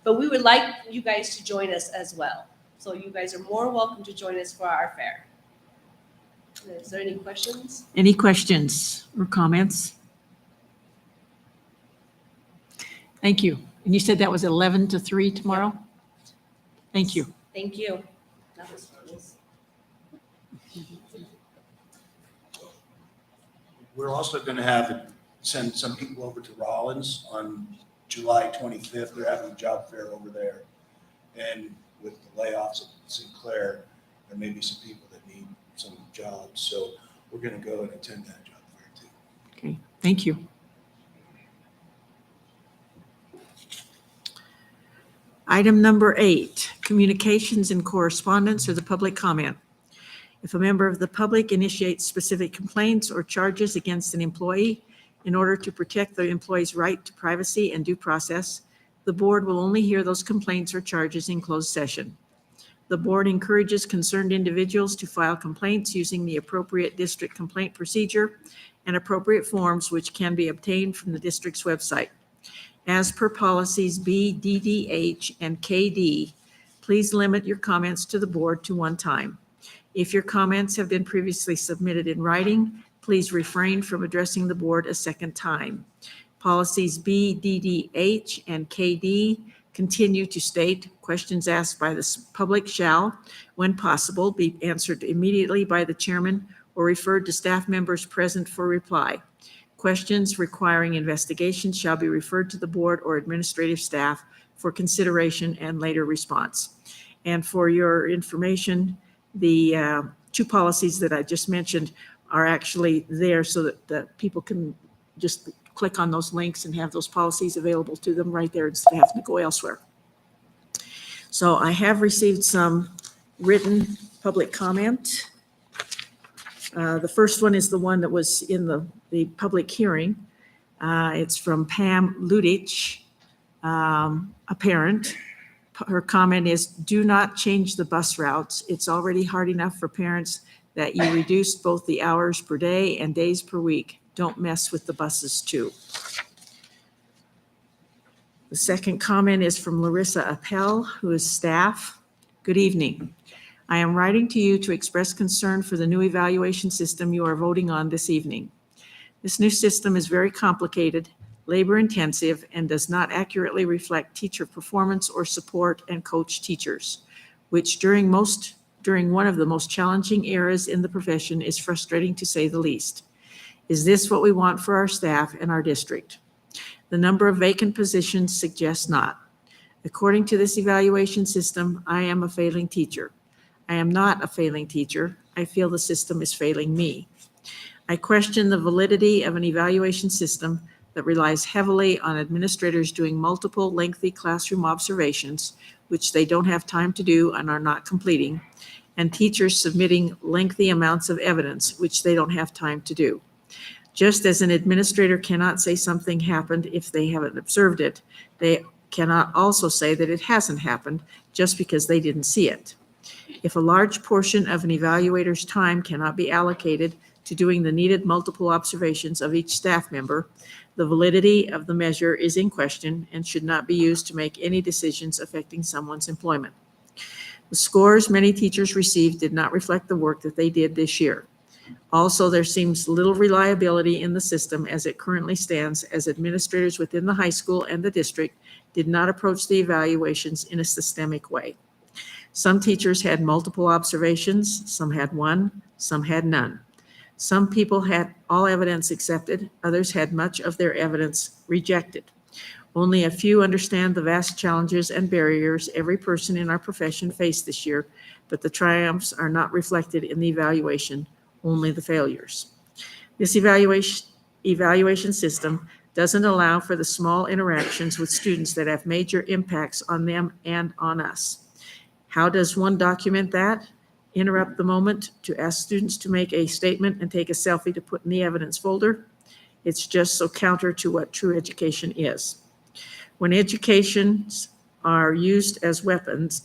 But we would like you guys to join us as well. So you guys are more welcome to join us for our fair. Is there any questions? Any questions or comments? Thank you. And you said that was 11 to 3 tomorrow? Thank you. Thank you. That was fun. We're also going to send some people over to Rollins on July 25th. They're having a job fair over there. And with the layoffs at Sinclair, there may be some people that need some jobs. So we're going to go and attend that job fair too. Okay, thank you. Item number 8, communications and correspondence or the public comment. If a member of the public initiates specific complaints or charges against an employee in order to protect the employee's right to privacy and due process, the board will only hear those complaints or charges in closed session. The board encourages concerned individuals to file complaints using the appropriate district complaint procedure and appropriate forms which can be obtained from the district's website. As per policies B, DDH, and KD, please limit your comments to the board to one time. If your comments have been previously submitted in writing, please refrain from addressing the board a second time. Policies B, DDH, and KD continue to state questions asked by the public shall, when possible, be answered immediately by the chairman or referred to staff members present for reply. Questions requiring investigation shall be referred to the board or administrative staff for consideration and later response. And for your information, the 2 policies that I just mentioned are actually there so that the people can just click on those links and have those policies available to them right there instead of having to go elsewhere. So I have received some written public comment. The first one is the one that was in the public hearing. It's from Pam Ludich, a parent. Her comment is, do not change the bus routes. It's already hard enough for parents that you reduced both the hours per day and days per week. Don't mess with the buses too. The second comment is from Larissa Appel, who is staff. Good evening. I am writing to you to express concern for the new evaluation system you are voting on this evening. This new system is very complicated, labor-intensive, and does not accurately reflect teacher performance or support and coach teachers, which during one of the most challenging eras in the profession is frustrating to say the least. Is this what we want for our staff and our district? The number of vacant positions suggests not. According to this evaluation system, I am a failing teacher. I am not a failing teacher. I feel the system is failing me. I question the validity of an evaluation system that relies heavily on administrators doing multiple lengthy classroom observations, which they don't have time to do and are not completing, and teachers submitting lengthy amounts of evidence, which they don't have time to do. Just as an administrator cannot say something happened if they haven't observed it, they cannot also say that it hasn't happened just because they didn't see it. If a large portion of an evaluator's time cannot be allocated to doing the needed multiple observations of each staff member, the validity of the measure is in question and should not be used to make any decisions affecting someone's employment. The scores many teachers received did not reflect the work that they did this year. Also, there seems little reliability in the system as it currently stands, as administrators within the high school and the district did not approach the evaluations in a systemic way. Some teachers had multiple observations, some had one, some had none. Some people had all evidence accepted, others had much of their evidence rejected. Only a few understand the vast challenges and barriers every person in our profession faced this year, but the triumphs are not reflected in the evaluation, only the failures. This evaluation system doesn't allow for the small interactions with students that have major impacts on them and on us. How does one document that? Interrupt the moment to ask students to make a statement and take a selfie to put in the evidence folder? It's just so counter to what true education is. When evaluations are used as weapons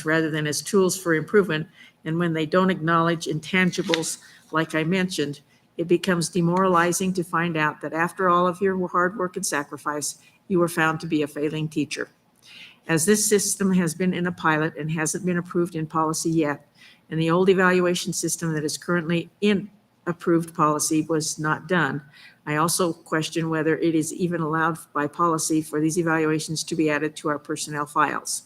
rather than as tools for improvement, and when they don't acknowledge intangibles, like I mentioned, it becomes demoralizing to find out that after all of your hard work and sacrifice, you were found to be a failing teacher. As this system has been in a pilot and hasn't been approved in policy yet, and the old evaluation system that is currently in approved policy was not done, I also question whether it is even allowed by policy for these evaluations to be added to our personnel files.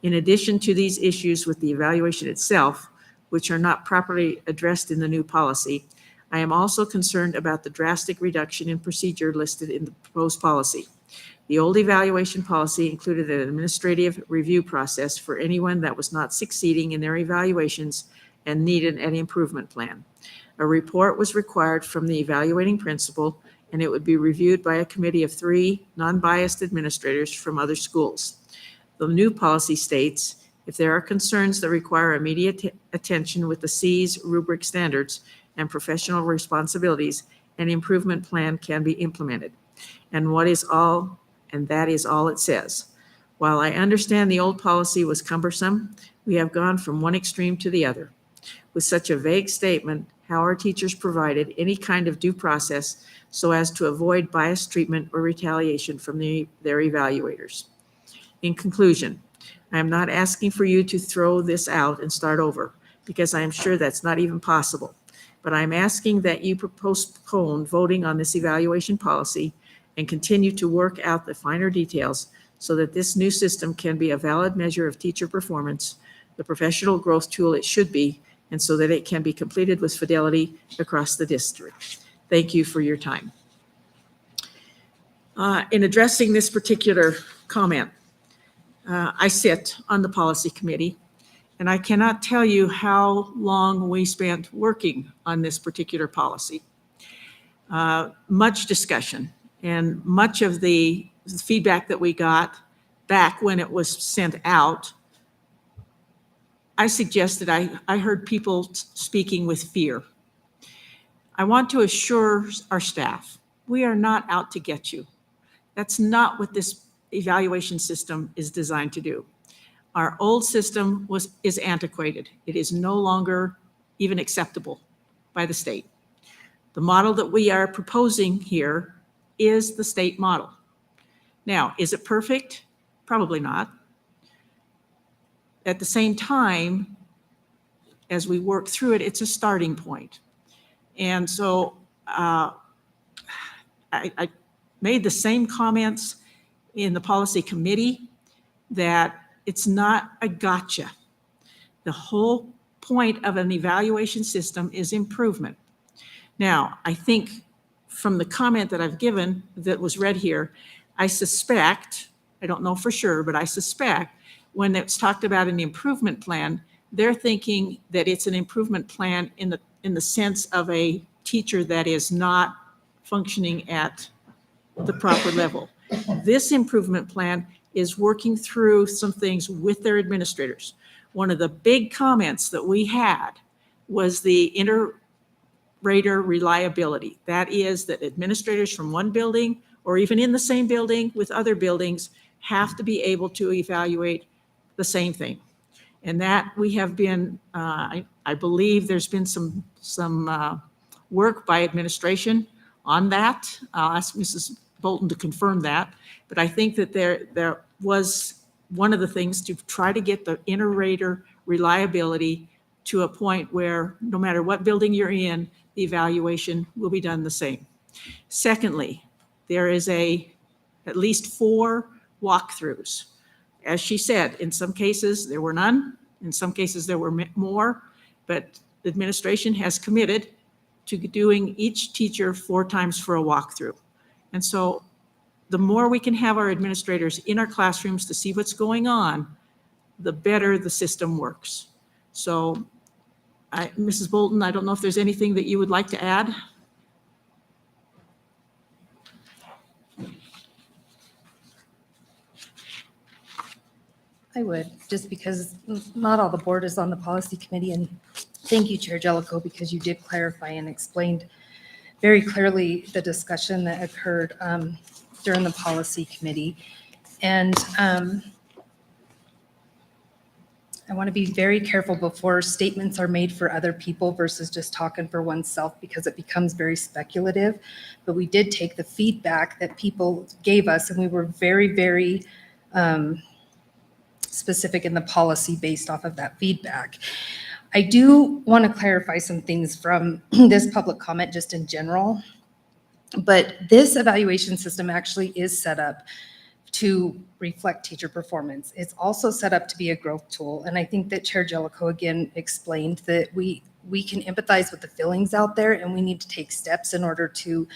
In addition to these issues with the evaluation itself, which are not properly addressed in the new policy, I am also concerned about the drastic reduction in procedure listed in the proposed policy. The old evaluation policy included an administrative review process for anyone that was not succeeding in their evaluations and needed an improvement plan. A report was required from the evaluating principal, and it would be reviewed by a committee of 3 non-biased administrators from other schools. The new policy states, if there are concerns that require immediate attention with the C's rubric standards and professional responsibilities, an improvement plan can be implemented. And that is all it says. While I understand the old policy was cumbersome, we have gone from one extreme to the other. With such a vague statement, how are teachers provided any kind of due process so as to avoid biased treatment or retaliation from their evaluators? In conclusion, I am not asking for you to throw this out and start over, because I am sure that's not even possible. But I'm asking that you postpone voting on this evaluation policy and continue to work out the finer details so that this new system can be a valid measure of teacher performance, the professional growth tool it should be, and so that it can be completed with fidelity across the district. Thank you for your time. In addressing this particular comment, I sit on the policy committee, and I cannot tell you how long we spent working on this particular policy. Much discussion, and much of the feedback that we got back when it was sent out, I suggested I heard people speaking with fear. I want to assure our staff, we are not out to get you. That's not what this evaluation system is designed to do. Our old system is antiquated. It is no longer even acceptable by the state. The model that we are proposing here is the state model. Now, is it perfect? Probably not. At the same time, as we work through it, it's a starting point. And so I made the same comments in the policy committee that it's not a gotcha. The whole point of an evaluation system is improvement. Now, I think from the comment that I've given that was read here, I suspect, I don't know for sure, but I suspect when it's talked about an improvement plan, they're thinking that it's an improvement plan in the sense of a teacher that is not functioning at the proper level. This improvement plan is working through some things with their administrators. One of the big comments that we had was the inter-rater reliability. That is that administrators from one building or even in the same building with other buildings have to be able to evaluate the same thing. And that we have been, I believe there's been some work by administration on that. I'll ask Mrs. Bolton to confirm that. But I think that there was one of the things to try to get the inter-rater reliability to a point where no matter what building you're in, the evaluation will be done the same. Secondly, there is at least 4 walkthroughs. As she said, in some cases there were none, in some cases there were more, but the administration has committed to doing each teacher 4 times for a walkthrough. And so the more we can have our administrators in our classrooms to see what's going on, the better the system works. So Mrs. Bolton, I don't know if there's anything that you would like to add? I would, just because not all the board is on the policy committee. And thank you, Chair Jellicoe, because you did clarify and explained very clearly the discussion that occurred during the policy committee. And I want to be very careful before statements are made for other people versus just talking for oneself, because it becomes very speculative. But we did take the feedback that people gave us, and we were very, very specific in the policy based off of that feedback. I do want to clarify some things from this public comment just in general, but this evaluation system actually is set up to reflect teacher performance. It's also set up to be a growth tool. And I think that Chair Jellicoe again explained that we can empathize with the feelings out there, and we need to take steps in order to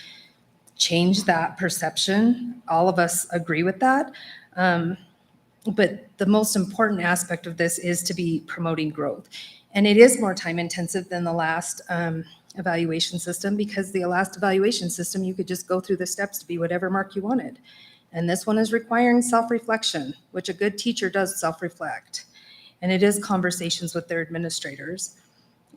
change that perception. All of us agree with that. But the most important aspect of this is to be promoting growth. And it is more time intensive than the last evaluation system, because the last evaluation system, you could just go through the steps to be whatever mark you wanted. And this one is requiring self-reflection, which a good teacher does self-reflect. And it is conversations with their administrators.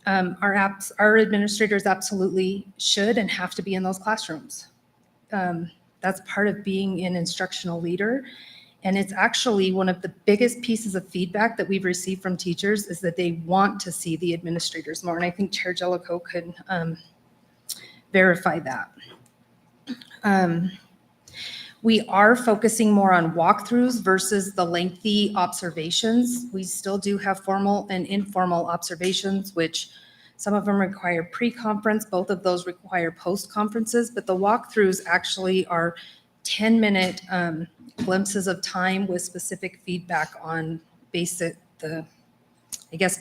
Our administrators absolutely should and have to be in those classrooms. That's part of being an instructional leader. And it's actually one of the biggest pieces of feedback that we've received from teachers is that they want to see the administrators more. And I think Chair Jellicoe could verify that. We are focusing more on walkthroughs versus the lengthy observations. We still do have formal and informal observations, which some of them require pre-conference. Both of those require post-conferences, but the walkthroughs actually are 10-minute glimpses of time with specific feedback on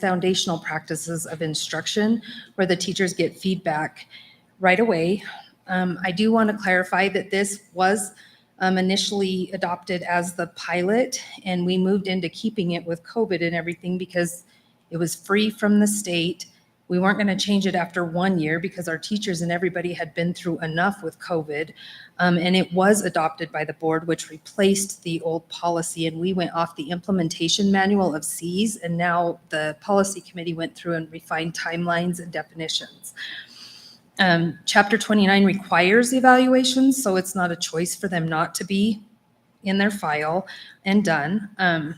foundational practices of instruction, where the teachers get feedback right away. I do want to clarify that this was initially adopted as the pilot, and we moved into keeping it with COVID and everything because it was free from the state. We weren't going to change it after 1 year because our teachers and everybody had been through enough with COVID. And it was adopted by the board, which replaced the old policy. And we went off the implementation manual of Cs. And now the policy committee went through and refined timelines and definitions. Chapter 29 requires evaluations, so it's not a choice for them not to be in their file and done. I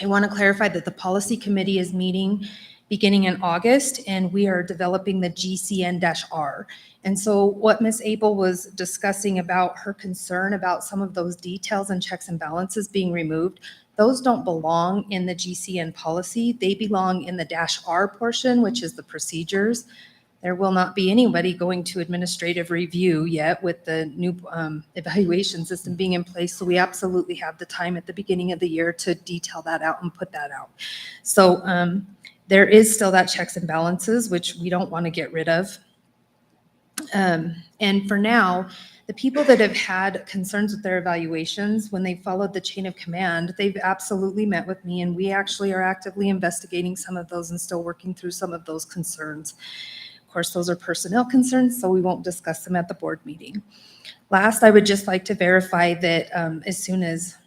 want to clarify that the policy committee is meeting beginning in August, and we are developing the GCN-R. And so what Ms. Abel was discussing about her concern about some of those details and checks and balances being removed, those don't belong in the GCN policy. They belong in the -R portion, which is the procedures. There will not be anybody going to administrative review yet with the new evaluation system being in place. So we absolutely have the time at the beginning of the year to detail that out and put that out. So there is still that checks and balances, which we don't want to get rid of. And for now, the people that have had concerns with their evaluations, when they followed the chain of command, they've absolutely met with me, and we actually are actively investigating some of those and still working through some of those concerns. Of course, those are personnel concerns, so we won't discuss them at the board meeting. Last, I would just like to verify that as soon as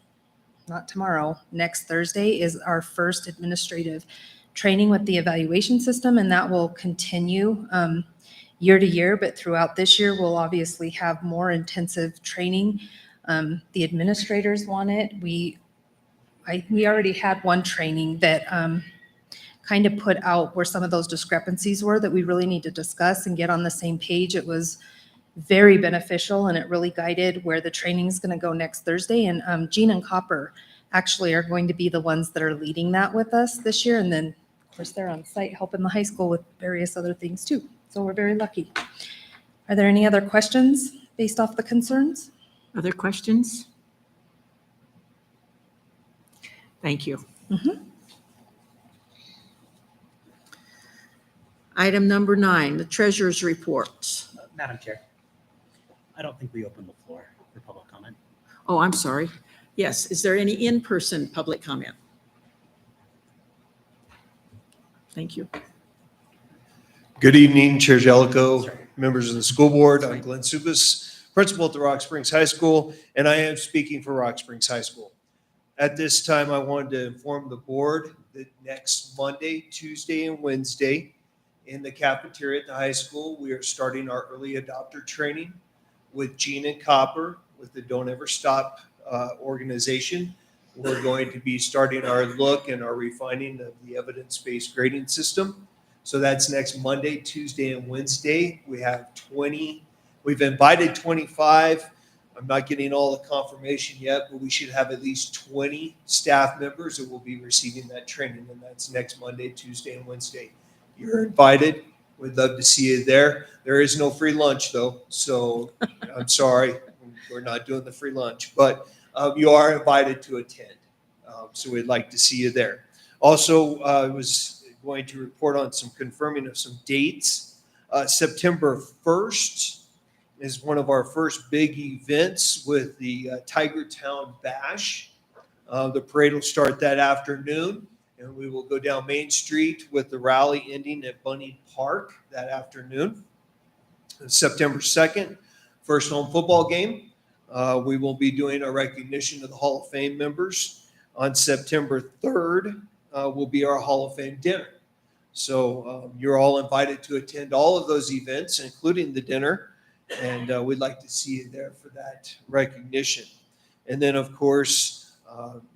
not tomorrow, next Thursday is our first administrative training with the evaluation system, and that will continue year to year, but throughout this year, we'll obviously have more intensive training. The administrators want it. We already had one training that kind of put out where some of those discrepancies were that we really need to discuss and get on the same page. It was very beneficial, and it really guided where the training is going to go next Thursday. And Gina and Copper actually are going to be the ones that are leading that with us this year. And then, of course, they're on site helping the high school with various other things too. So we're very lucky. Are there any other questions based off the concerns? Other questions? Thank you. Item number 9, the treasurer's report. Madam Chair, I don't think we opened the floor for public comment. Oh, I'm sorry. Yes, is there any in-person public comment? Thank you. Good evening, Chair Jellicoe, members of the school board. I'm Glenn Subas, principal at the Rock Springs High School, and I am speaking for Rock Springs High School. At this time, I wanted to inform the board that next Monday, Tuesday, and Wednesday in the cafeteria at the high school, we are starting our early adopter training with Gina Copper with the Don't Ever Stop organization. We're going to be starting our look and our refining of the evidence-based grading system. So that's next Monday, Tuesday, and Wednesday. We have 20. We've invited 25. I'm not getting all the confirmation yet, but we should have at least 20 staff members that will be receiving that training, and that's next Monday, Tuesday, and Wednesday. You're invited. We'd love to see you there. There is no free lunch, though, so I'm sorry. We're not doing the free lunch, but you are invited to attend. So we'd like to see you there. Also, I was going to report on some confirming of some dates. September 1st is one of our first big events with the Tiger Town Bash. The parade will start that afternoon, and we will go down Main Street with the rally ending at Bunny Park that afternoon. September 2nd, first home football game. We will be doing a recognition of the Hall of Fame members. On September 3rd will be our Hall of Fame dinner. So you're all invited to attend all of those events, including the dinner, and we'd like to see you there for that recognition. And then, of course,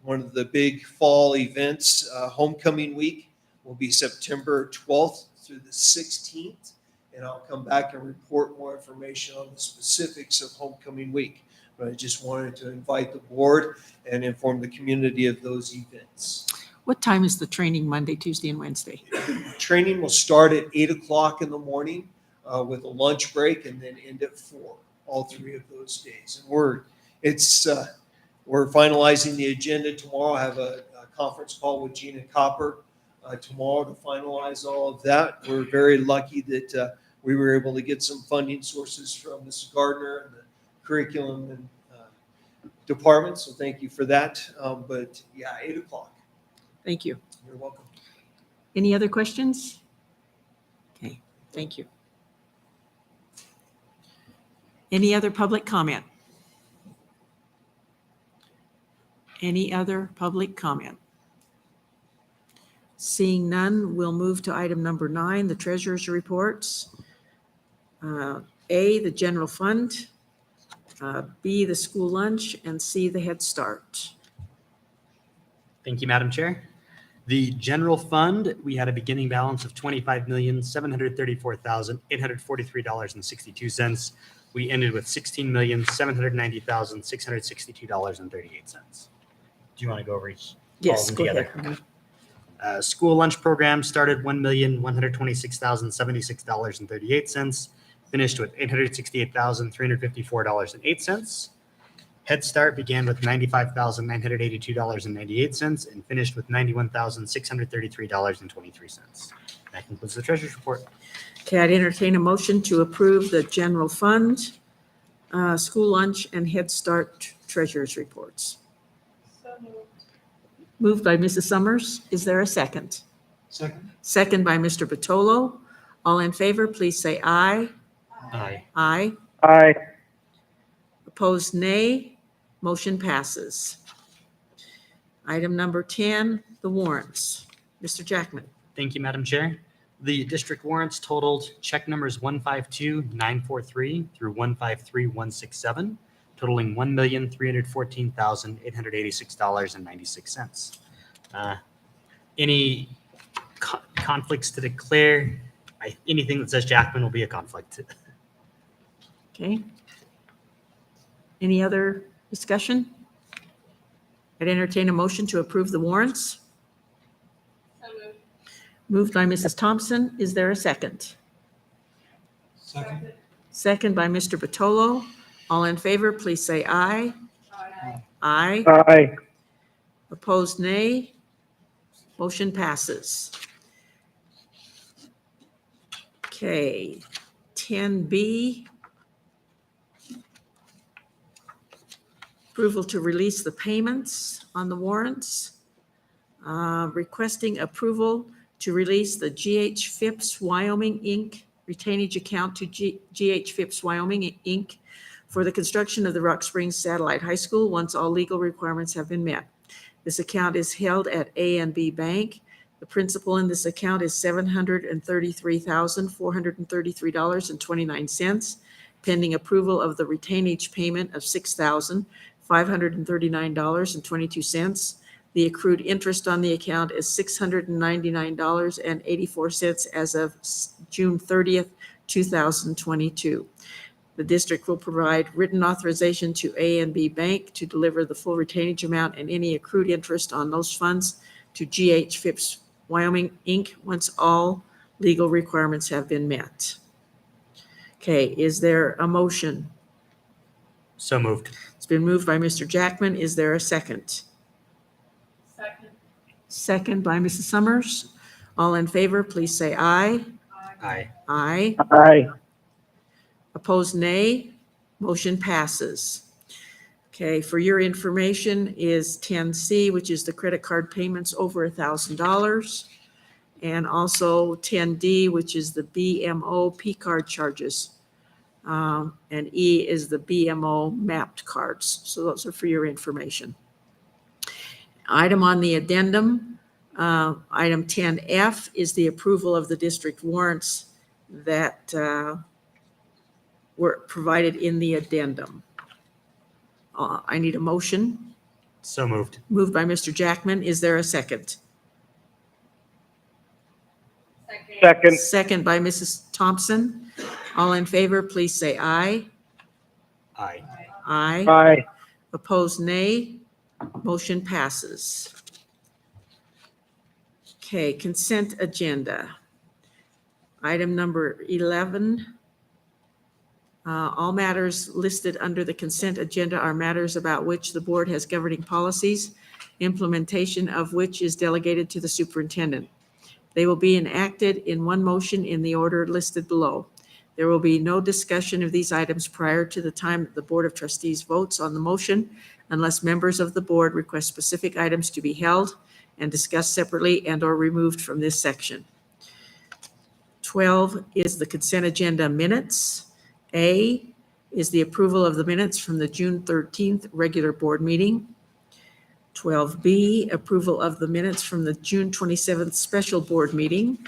one of the big fall events, Homecoming Week, will be September 12th through the 16th, and I'll come back and report more information on the specifics of Homecoming Week. But I just wanted to invite the board and inform the community of those events. What time is the training Monday, Tuesday, and Wednesday? Training will start at 8 o'clock in the morning with a lunch break and then end at 4, all 3 of those days. And we're finalizing the agenda tomorrow. I have a conference call with Gina Copper tomorrow to finalize all of that. We're very lucky that we were able to get some funding sources from Mrs. Gardner and the curriculum and department. So thank you for that. But yeah, 8 o'clock. Thank you. You're welcome. Any other questions? Okay, thank you. Any other public comment? Any other public comment? Seeing none, we'll move to item number 9, the treasurer's reports. A, the general fund, B, the school lunch, and C, the Head Start. Thank you, Madam Chair. The general fund, we had a beginning balance of $25,734,843.62. We ended with $16,790,662.38. Do you want to go over each? Yes, all of go them ahead. together? School lunch program started $1,126,076.38, finished with $868,354.08. Head Start began with $95,982.98 and finished with $91,633.23. That concludes the treasurer's report. Okay, I'd entertain a motion to approve the general fund, school lunch, and Head Start treasurer's reports. Moved by Mrs. Summers. Is there a second? Second. Second by Mr. Batolo. All in favor, please say aye. Aye. Aye. Aye. Opposed, nay. Motion passes. Item number 10, the warrants. Mr. Jackman. Thank you, Madam Chair. The district warrants totaled check numbers 152,943 through 153,167, totaling $1,314,886.96. Any conflicts to declare? Anything that says Jackman will be a conflict. Okay. Any other discussion? I'd entertain a motion to approve the warrants. Moved by Mrs. Thompson. Is there a second? Second. Second by Mr. Batolo. All in favor, please say aye. Aye. Aye. Opposed, nay. Motion passes. Okay, 10B. Approval to release the payments on the warrants. Requesting approval to release the GH Phipps Wyoming Inc. retainage account to GH Phipps Wyoming Inc. for the construction of the Rock Springs Satellite High School once all legal requirements have been met. This account is held at A&B Bank. The principal in this account is $733,433.29, pending approval of the retainage payment of $6,539.22. The accrued interest on the account is $699.84 as of June 30th, 2022. The district will provide written authorization to A&B Bank to deliver the full retainage amount and any accrued interest on those funds to GH Phipps Wyoming Inc. once all legal requirements have been met. Okay, is there a motion? So moved. It's been moved by Mr. Jackman. Is there a second? Second. Second by Mrs. Summers. All in favor, please say aye. Aye. Aye. Aye. Opposed, nay. Motion passes. Okay, for your information is 10C, which is the credit card payments over $1,000. And also 10D, which is the BMO P card charges. And E is the BMO mapped cards. So those are for your information. Item on the addendum, item 10F is the approval of the district warrants that were provided in the addendum. I need a motion. So moved. Moved by Mr. Jackman. Is there a second? Second. Second by Mrs. Thompson. All in favor, please say aye. Aye. Aye. Aye. Opposed, nay. Motion passes. Okay, consent agenda. Item number 11. All matters listed under the consent agenda are matters about which the board has governing policies, implementation of which is delegated to the superintendent. They will be enacted in one motion in the order listed below. There will be no discussion of these items prior to the time that the Board of Trustees votes on the motion unless members of the board request specific items to be held and discussed separately and/or removed from this section. 12 is the consent agenda minutes. A is the approval of the minutes from the June 13th regular board meeting. 12B, approval of the minutes from the June 27th special board meeting.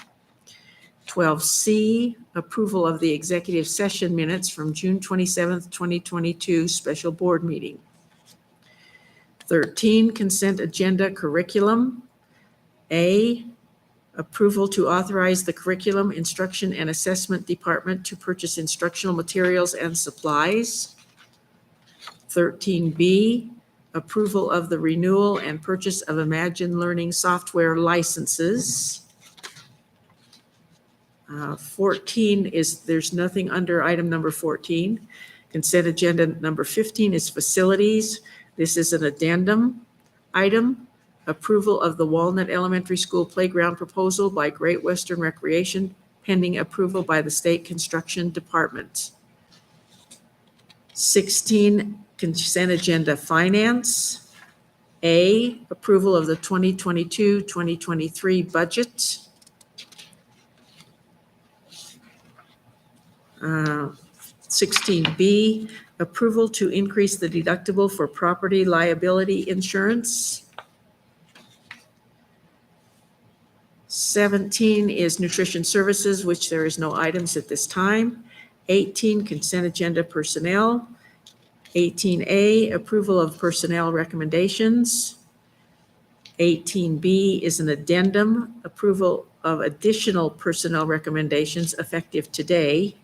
12C, approval of the executive session minutes from June 27th, 2022 special board meeting. 13, consent agenda curriculum. A, approval to authorize the Curriculum, Instruction, and Assessment Department to purchase instructional materials and supplies. 13B, approval of the renewal and purchase of Imagine Learning software licenses. 14 is, there's nothing under item number 14. Consent agenda number 15 is facilities. This is an addendum item. Approval of the Walnut Elementary School playground proposal by Great Western Recreation, pending approval by the State Construction Department. 16, consent agenda finance. A, approval of the 2022-2023 budget. 16B, approval to increase the deductible for property liability insurance. 17 is nutrition services, which there is no items at this time. 18, consent agenda personnel. 18A, approval of personnel recommendations. 18B is an addendum, approval of additional personnel recommendations effective today.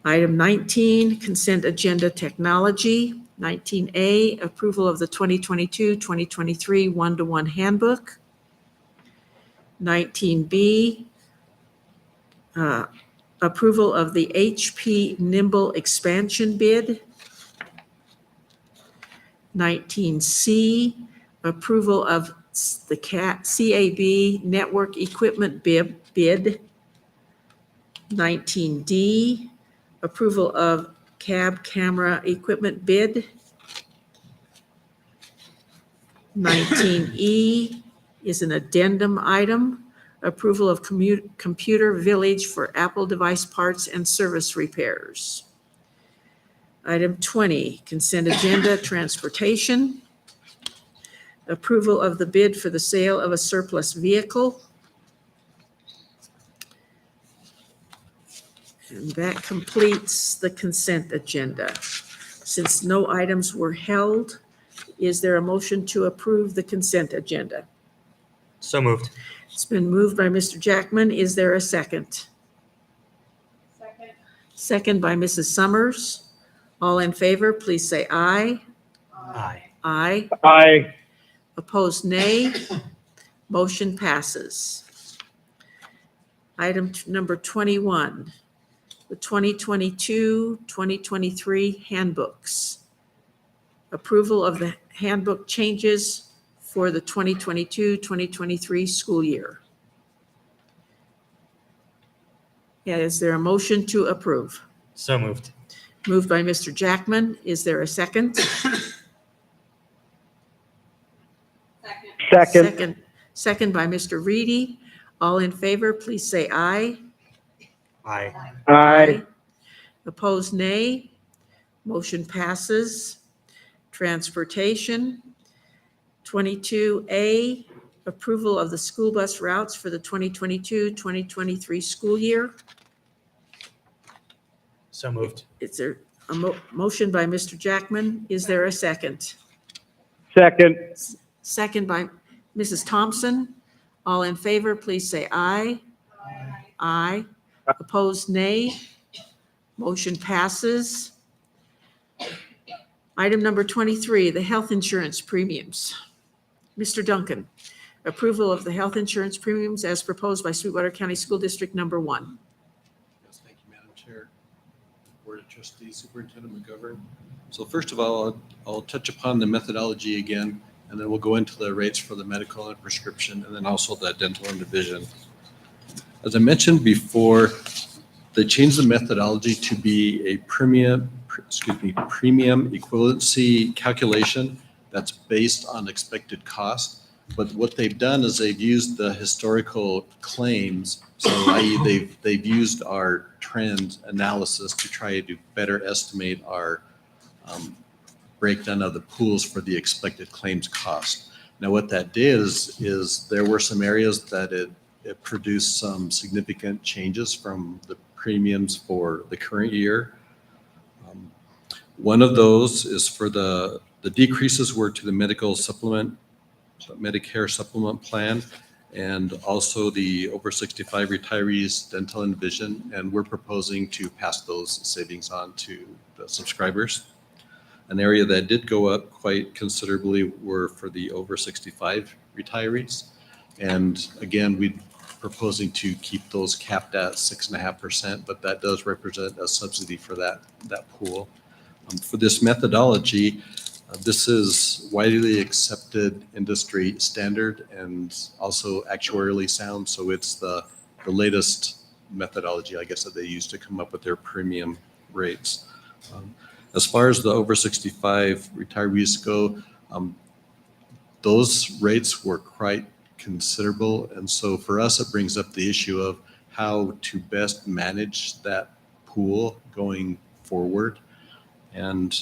Item 19, consent agenda technology. 19A, approval of the 2022-2023 one-to-one handbook. 19B, approval of the HP Nimble expansion bid. 19C, approval of the CAB network equipment bid. 19D, approval of cab camera equipment bid. 19E is an addendum item, approval of computer village for Apple device parts and service repairs. Item 20, consent agenda transportation. Approval of the bid for the sale of a surplus vehicle. And that completes the consent agenda. Since no items were held, is there a motion to approve the consent agenda? So moved. It's been moved by Mr. Jackman. Is there a second? Second. Second by Mrs. Summers. All in favor, please say aye. Aye. Aye. Aye. Opposed, nay. Motion passes. Item number 21, the 2022-2023 handbooks. Approval of the handbook changes for the 2022-2023 school year. Is there a motion to approve? So moved. Moved by Mr. Jackman. Is there a second? Second. Second by Mr. Reedy. All in favor, please say aye. Aye. Aye. Opposed, nay. Motion passes. Transportation. 22A, approval of the school bus routes for the 2022-2023 school year. So moved. Is there a motion by Mr. Jackman? Is there a second? Second. Second by Mrs. Thompson. All in favor, please say aye. Aye. Opposed, nay. Motion passes. Item number 23, the health insurance premiums. Mr. Duncan, approval of the health insurance premiums as proposed by Sweetwater County School District Number 1. Yes, thank you, Madam Chair. Board of Trustees, Superintendent McGovern. So first of all, I'll touch upon the methodology again, and then we'll go into the rates for the medical and prescription, and then also the dental and the vision. As I mentioned before, they changed the methodology to be a premium equivalency calculation that's based on expected cost. But what they've done is they've used the historical claims, so i.e. they've used our trend analysis to try to better estimate our breakdown of the pools for the expected claims cost. Now, what that did is there were some areas that it produced some significant changes from the premiums for the current year. One of those is for the decreases were to the medical supplement, Medicare supplement plan, and also the over 65 retirees dental and vision. And we're proposing to pass those savings on to the subscribers. An area that did go up quite considerably were for the over 65 retirees. And again, we're proposing to keep those capped at 6.5%, but that does represent a subsidy for that pool. For this methodology, this is widely accepted industry standard and also actuarially sound. So it's the latest methodology, I guess, that they use to come up with their premium rates. As far as the over 65 retirees go, those rates were quite considerable. And so for us, it brings up the issue of how to best manage that pool going forward. And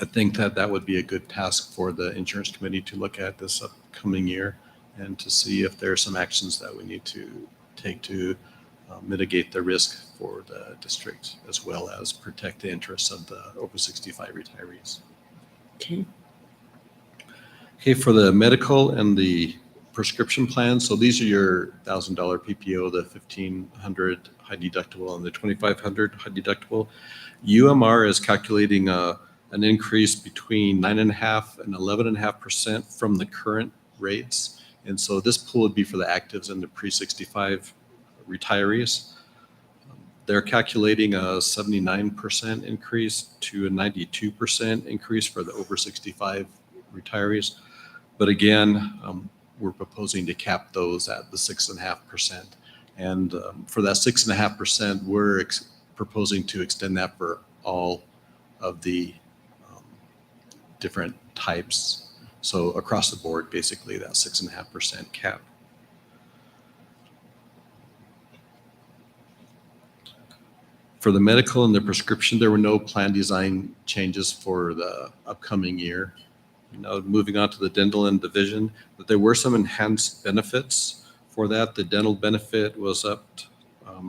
I think that that would be a good task for the insurance committee to look at this upcoming year and to see if there are some actions that we need to take to mitigate the risk for the district, as well as protect the interests of the over 65 retirees. Okay. Okay, for the medical and the prescription plans, so these are your $1,000 PPO, the 1,500 high deductible, and the 2,500 high deductible. UMR is calculating an increase between 9.5% and 11.5% from the current rates. And so this pool would be for the actives and the pre-65 retirees. They're calculating a 79% increase to a 92% increase for the over 65 retirees. But again, we're proposing to cap those at the 6.5%. And for that 6.5%, we're proposing to extend that for all of the different types. So across the board, basically that 6.5% cap. For the medical and the prescription, there were no plan design changes for the upcoming year. Now moving on to the dental and vision, but there were some enhanced benefits for that. The dental benefit was up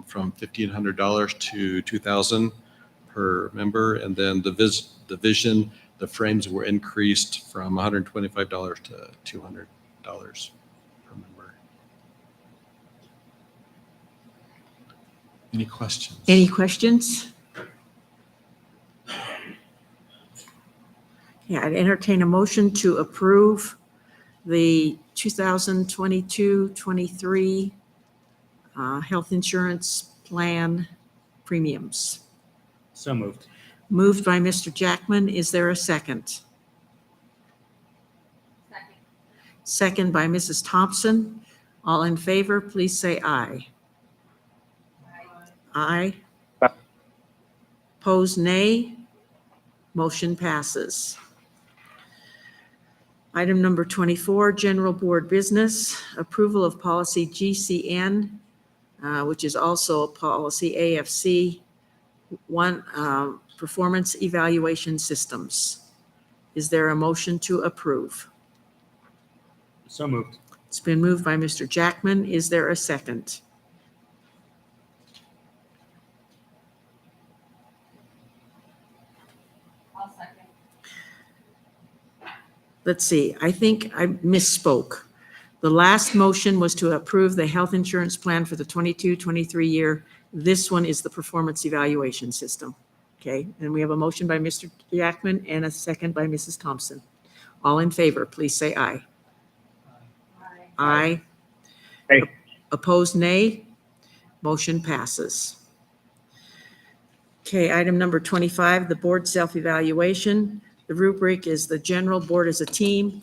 from $1,500 to $2,000 per member, and then the vision, the frames were increased from $125 to $200 per member. Any questions? Any questions? Yeah, I'd entertain a motion to approve the 2022-23 health insurance plan premiums. So moved. Moved by Mr. Jackman. Is there a second? Second by Mrs. Thompson. All in favor, please say aye. Aye. Opposed, nay. Motion passes. Item number 24, general board business, approval of policy GCN, which is also policy AFC, performance evaluation systems. Is there a motion to approve? So moved. It's been moved by Mr. Jackman. Is there a second? I'll second. Let's see, I think I misspoke. The last motion was to approve the health insurance plan for the 22-23 year. This one is the performance evaluation system. Okay, and we have a motion by Mr. Jackman and a second by Mrs. Thompson. All in favor, please say aye. Aye. Aye. Opposed, nay. Motion passes. Okay, item number 25, the board self-evaluation. The rubric is the general board as a team.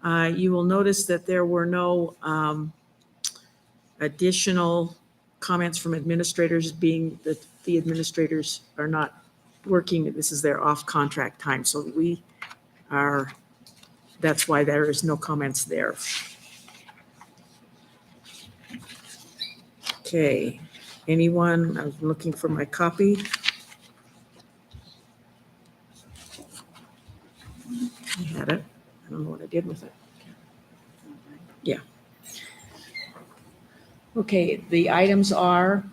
You will notice that there were no additional comments from administrators, being that the administrators are not working. This is their off-contract time, so that's why there is no comments there. Okay, anyone? I was looking for my copy. I had it. I don't know what I did with it. Yeah. Okay, the items are,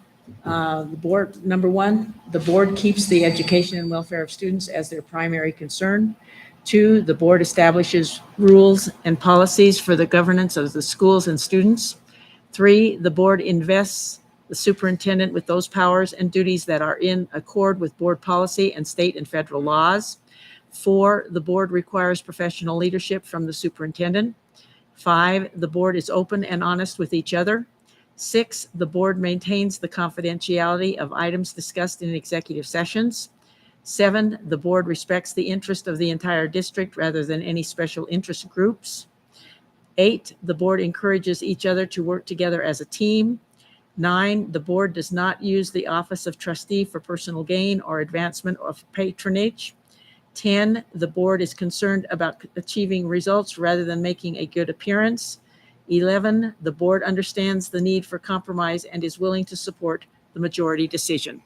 the board, number one, the board keeps the education and welfare of students as their primary concern. 2, the board establishes rules and policies for the governance of the schools and students. 3, the board invests the superintendent with those powers and duties that are in accord with board policy and state and federal laws. 4, the board requires professional leadership from the superintendent. 5, the board is open and honest with each other. 6, the board maintains the confidentiality of items discussed in executive sessions. 7, the board respects the interest of the entire district rather than any special interest groups. 8, the board encourages each other to work together as a team. 9, the board does not use the office of trustee for personal gain or advancement of patronage. 10, the board is concerned about achieving results rather than making a good appearance. 11, the board understands the need for compromise and is willing to support the majority decision.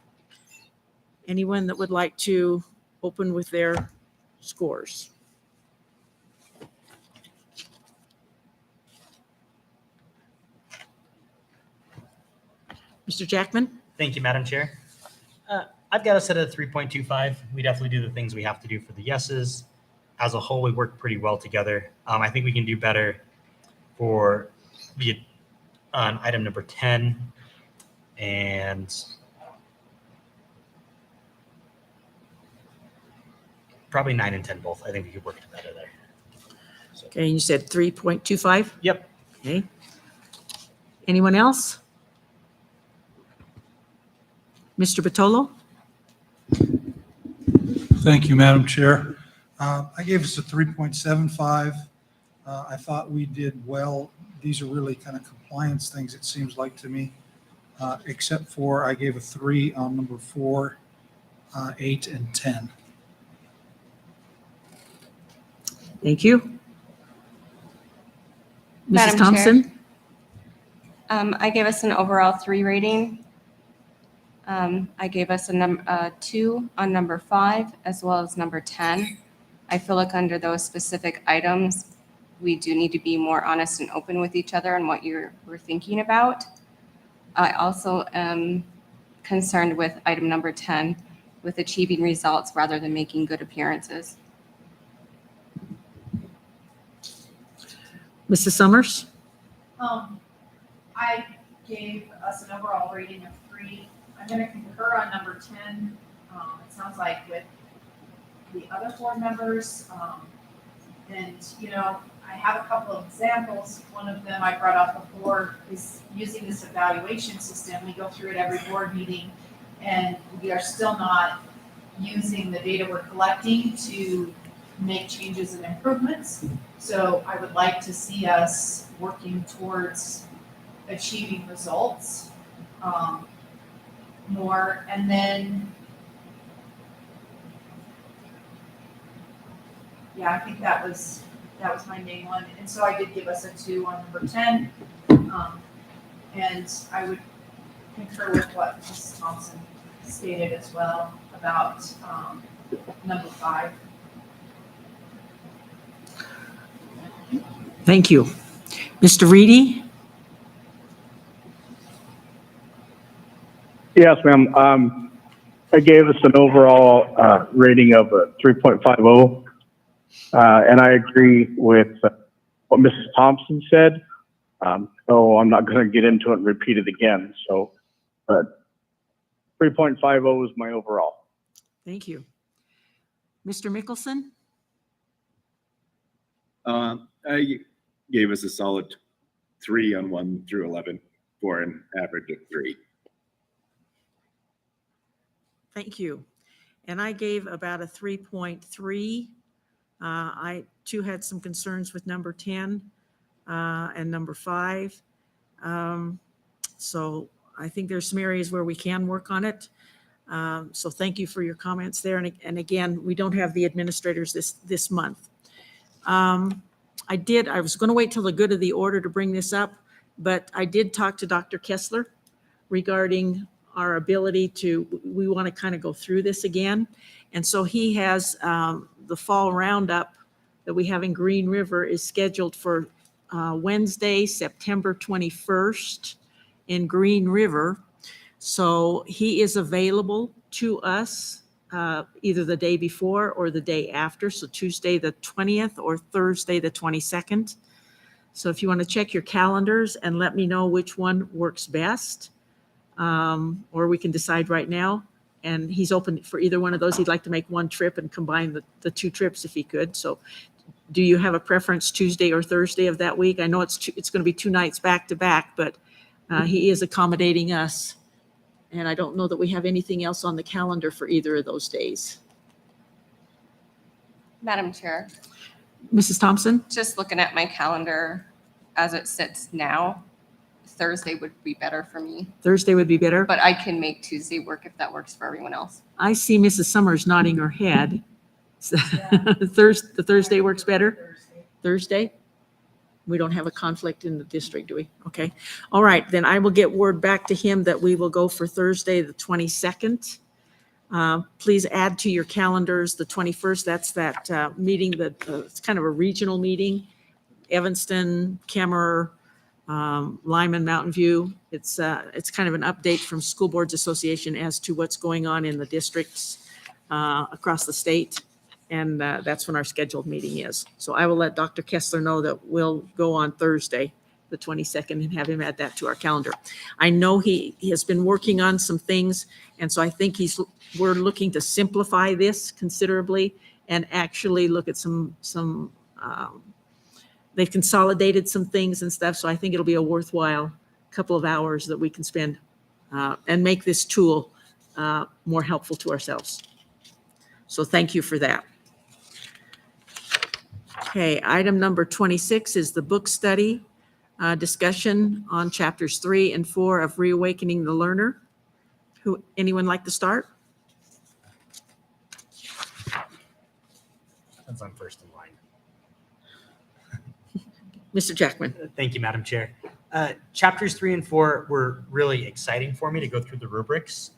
Anyone that would like to open with their scores. Mr. Jackman? Thank you, Madam Chair. I've got us at a 3.25. We definitely do the things we have to do for the yeses. As a whole, we work pretty well together. I think we can do better for the on item number 10 and probably 9 and 10 both. I think we could work better there. So, Okay, and you said 3.25? yep. Okay. Anyone else? Mr. Batolo? Thank you, Madam Chair. I gave us a 3.75. I thought we did well. These are really kind of compliance things, it seems like to me, except for I gave a 3 on number 4, 8, and 10. Thank you. Madam Mrs. Chair. Thompson? I gave us an overall 3 rating. I gave us a 2 on number 5 as well as number 10. I feel like under those specific items, we do need to be more honest and open with each other on what we're thinking about. I also am concerned with item number 10, with achieving results rather than making good appearances. Mrs. Summers? I gave us an overall rating of 3. I'm going to concur on number 10. It sounds like with the other 4 members, and, you know, I have a couple of examples. One of them I brought up before is using this evaluation system. We go through it every board meeting, and we are still not using the data we're collecting to make changes and improvements. So I would like to see us working towards achieving results more. And then, yeah, I think that was my main one. And so I did give us a 2 on number 10. And I would concur with what Mrs. Thompson stated as well about number 5. Thank you. Mr. Reedy? Yes, ma'am. I gave us an overall rating of a 3.50. And I agree with what Mrs. Thompson said. So I'm not going to get into it and repeat it again. So, but 3.50 is my overall. Thank you. Mr. Mickelson? I gave us a solid 3 on 1 through 11 for an average of 3. Thank you. And I gave about a 3.3. I too had some concerns with number 10 and number 5. So I think there's some areas where we can work on it. So thank you for your comments there. And again, we don't have the administrators this month. I was going to wait till the good of the order to bring this up, but I did talk to Dr. Kessler regarding our ability we want to kind of go through this again. And so he has the fall roundup that we have in Green River is scheduled for Wednesday, September 21st in Green River. So he is available to us either the day before or the day after. So Tuesday, the 20th or Thursday, the 22nd. So if you want to check your calendars and let me know which one works best, or we can decide right now. And he's open for either one of those. He'd like to make one trip and combine the 2 trips if he could. So do you have a preference Tuesday or Thursday of that week? I know it's going to be 2 nights back to back, but he is accommodating us. And I don't know that we have anything else on the calendar for either of those days. Madam Chair, Mrs. Thompson? just looking at my calendar as it sits now, Thursday would be better for me, Thursday would be better. but I can make Tuesday work if that works for everyone else. I see Mrs. Summers nodding her head. So the Thursday works better? Thursday? We don't have a conflict in the district, do we? Okay. All right, then I will get word back to him that we will go for Thursday, the 22nd. Please add to your calendars the 21st. That's that meeting that it's kind of a regional meeting. Evanston, Kemmer, Lyman, Mountain View. It's kind of an update from School Boards Association as to what's going on in the districts across the state. And that's when our scheduled meeting is. So I will let Dr. Kessler know that we'll go on Thursday, the 22nd, and have him add that to our calendar. I know he has been working on some things, and so I think we're looking to simplify this considerably and actually look at some they've consolidated some things and stuff, so I think it'll be a worthwhile couple of hours that we can spend and make this tool more helpful to ourselves. So thank you for that. Okay, item number 26 is the book study discussion on chapters 3 and 4 of Reawakening the Learner. Anyone like to start? Since I'm first in line. Mr. Jackman. Thank you, Madam Chair. Chapters 3 and 4 were really exciting for me to go through the rubrics.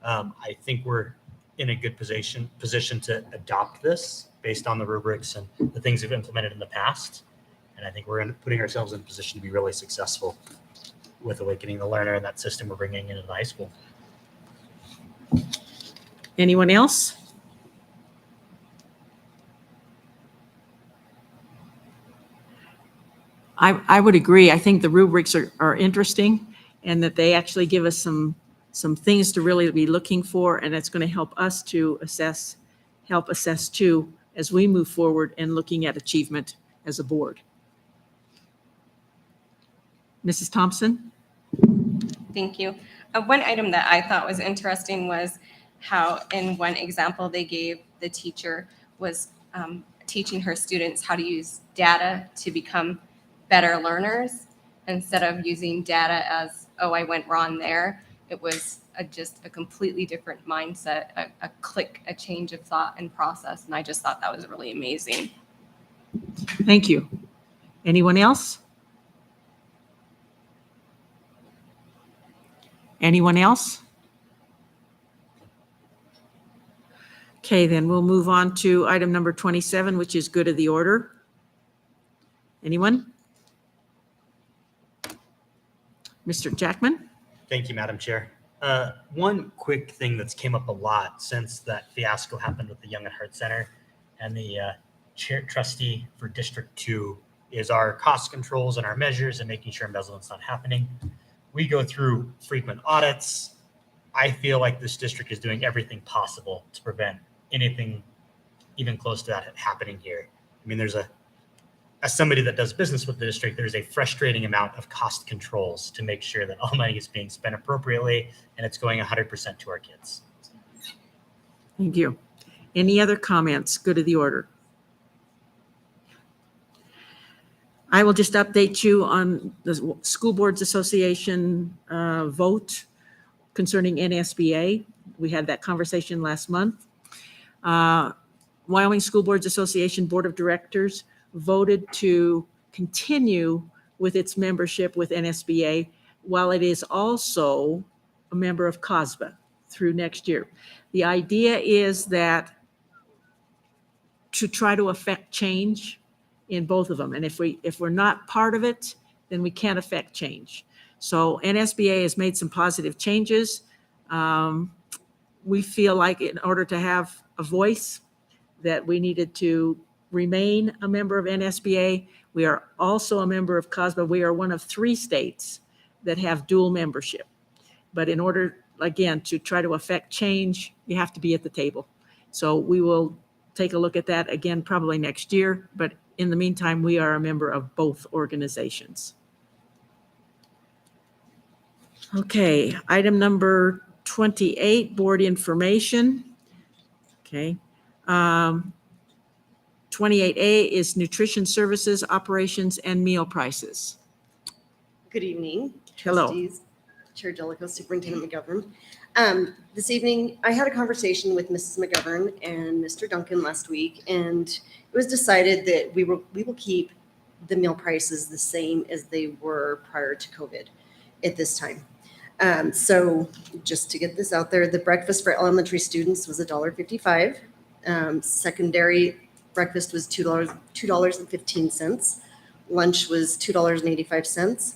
I think we're in a good position to adopt this based on the rubrics and the things we've implemented in the past. And I think we're putting ourselves in a position to be really successful with Awakening the Learner and that system we're bringing into the high school. Anyone else? I would agree. I think the rubrics are interesting and that they actually give us some things to really be looking for, and it's going to help us to help assess too as we move forward and looking at achievement as a board. Mrs. Thompson? Thank you. One item that I thought was interesting was how in one example they gave the teacher was teaching her students how to use data to become better learners instead of using data as, oh, I went wrong there. It was just a completely different mindset, a change of thought and process. And I just thought that was really amazing. Thank you. Anyone else? Anyone else? Okay, then we'll move on to item number 27, which is good of the order. Anyone? Mr. Jackman? Thank you, Madam Chair. One quick thing that's came up a lot since that fiasco happened with the Young at Heart Center and the chair trustee for District 2 is our cost controls and our measures and making sure embezzlement's not happening. We go through frequent audits. I feel like this district is doing everything possible to prevent anything even close to that happening here. I mean, as somebody that does business with the district, there's a frustrating amount of cost controls to make sure that all money is being spent appropriately and it's going 100% to our kids. Thank you. Any other comments? Good of the order. I will just update you on the School Boards Association vote concerning NSBA. We had that conversation last month. Wyoming School Boards Association Board of Directors voted to continue with its membership with NSBA while it is also a member of COSBA through next year. The idea is that to try to affect change in both of them. And if we're not part of it, then we can't affect change. So NSBA has made some positive changes. We feel like in order to have a voice that we needed to remain a member of NSBA. We are also a member of COSBA. We are one of 3 states that have dual membership. But in order, again, to try to affect change, you have to be at the table. So we will take a look at that again, probably next year. But in the meantime, we are a member of both organizations. Okay, item number 28, board information. Okay. 28A is nutrition services, operations, and meal prices. Good evening. Hello. Trustees, Chair Jellicoe, Superintendent McGovern. This evening, I had a conversation with Mrs. McGovern and Mr. Duncan last week, and it was decided that we will keep the meal prices the same as they were prior to COVID at this time. So just to get this out there, the breakfast for elementary students was $1.55. Secondary breakfast was $2.15. Lunch was $2.85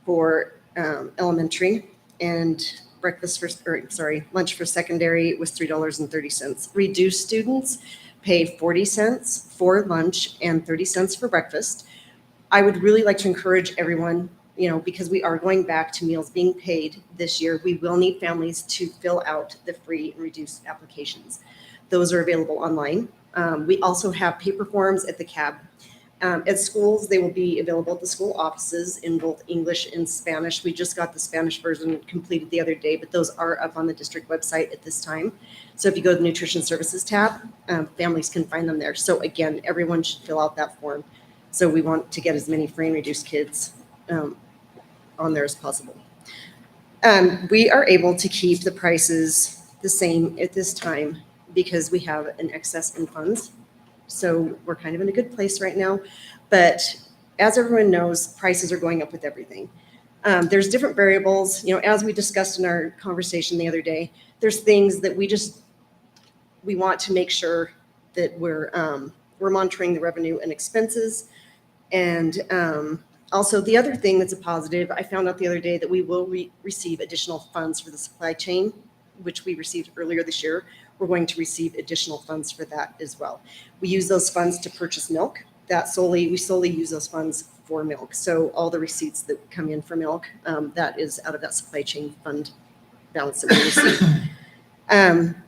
for elementary, and lunch for secondary was $3.30. Reduced students pay 40 cents for lunch and 30 cents for breakfast. I would really like to encourage everyone, because we are going back to meals being paid this year, we will need families to fill out the free and reduced applications. Those are available online. We also have paper forms at the CAB. At schools, they will be available at the school offices in both English and Spanish. We just got the Spanish version completed the other day, but those are up on the district website at this time. So if you go to the Nutrition Services tab, families can find them there. So again, everyone should fill out that form. So we want to get as many free and reduced kids on there as possible. We are able to keep the prices the same at this time because we have an excess in funds. So we're kind of in a good place right now. But as everyone knows, prices are going up with everything. There's different variables, as we discussed in our conversation the other day, there's things that we want to make sure that we're monitoring the revenue and expenses. And also the other thing that's a positive, I found out the other day that we will receive additional funds for the supply chain, which we received earlier this year. We're going to receive additional funds for that as well. We use those funds to purchase milk. We solely use those funds for milk. So all the receipts that come in for milk, that is out of that supply chain fund balance that we receive.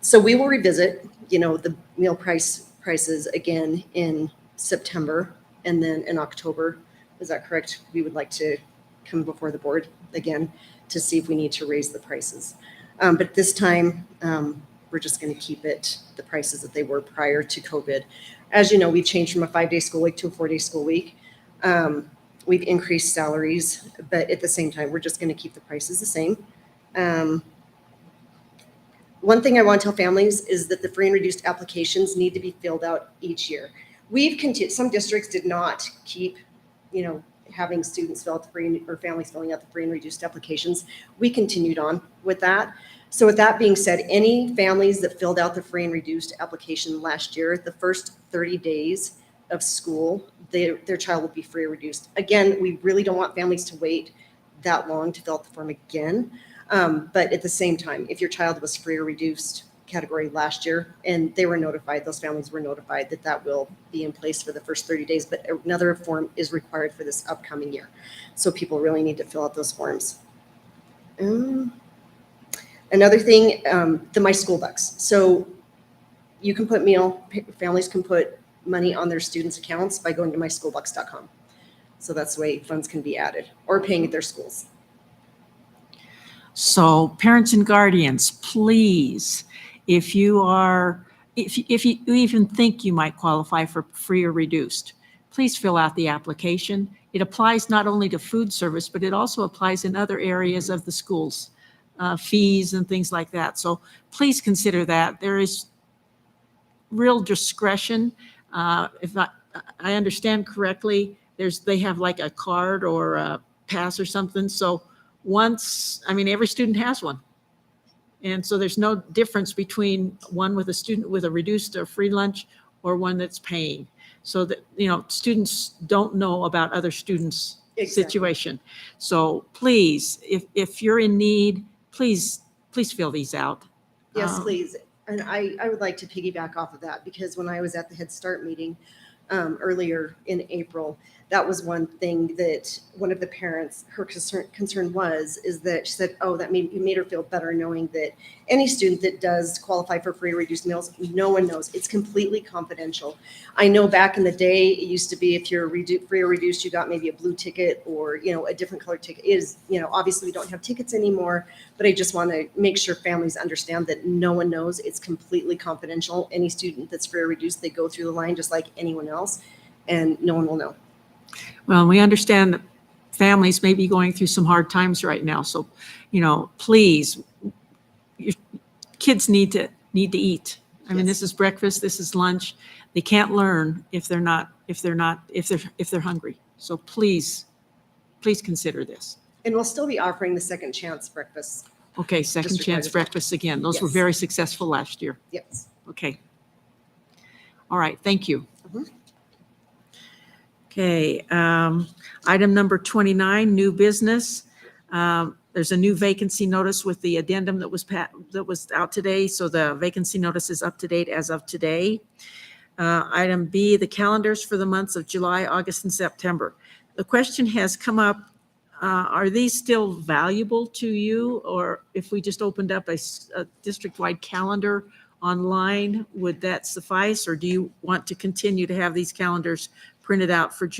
So we will revisit, the meal prices again in September and then in October. Is that correct? We would like to come before the board again to see if we need to raise the prices. But this time, we're just going to keep it the prices that they were prior to COVID. As you know, we've changed from a 5-day school week to a 4-day school week. We've increased salaries, but at the same time, we're just going to keep the prices the same. One thing I want to tell families is that the free and reduced applications need to be filled out each year. Some districts did not keep, having students fill out or families filling out the free and reduced applications. We continued on with that. So with that being said, any families that filled out the free and reduced application last year, the first 30 days of school, their child will be free or reduced. Again, we really don't want families to wait that long to fill out the form again. But at the same time, if your child was free or reduced category last year and they were notified, those families were notified that will be in place for the first 30 days, but another form is required for this upcoming year. So people really need to fill out those forms. Another thing, the My School Bucks. So you can families can put money on their students' accounts by going to myschoolbucks.com. So that's the way funds can be added or paying at their schools. So parents and guardians, please, if you even think you might qualify for free or reduced, please fill out the application. It applies not only to food service, but it also applies in other areas of the schools. Fees and things like that. So please consider that. There is real discretion. If I understand correctly, they have like a card or a pass or something. So every student has one. And so there's no difference between one with a student with a reduced or free lunch or one that's paying. So that, students don't know about other students' situation. So please, if you're in need, please fill these out. Yes, please. And I would like to piggyback off of that because when I was at the Head Start meeting earlier in April, that was one thing that one of the parents, her concern is that she said, that made her feel better knowing that any student that does qualify for free or reduced meals, no one knows. It's completely confidential. I know back in the day, it used to be if you're free or reduced, you got maybe a blue ticket or, a different colored ticket. Obviously we don't have tickets anymore, but I just want to make sure families understand that no one knows. It's completely confidential. Any student that's free or reduced, they go through the line just like anyone else and no one will know. Well, we understand that families may be going through some hard times right now. So, please, your kids need to eat. I mean, this is breakfast, this is lunch. They can't learn if they're hungry. So please consider this. And we'll still be offering the second chance breakfast. Okay, second District-wide chance as well. breakfast again. Those were Yes. very successful last year. Yes. Okay. All right, thank you. Mhm. Okay, item number 29, new business. There's a new vacancy notice with the addendum that was out today, so the vacancy notice is up to date as of today. Item B, the calendars for the months of July, August, and September. The question has come up, are these still valuable to you? Or if we just opened up a district-wide calendar online, would that suffice? Or do you want to continue to have these calendars printed out for,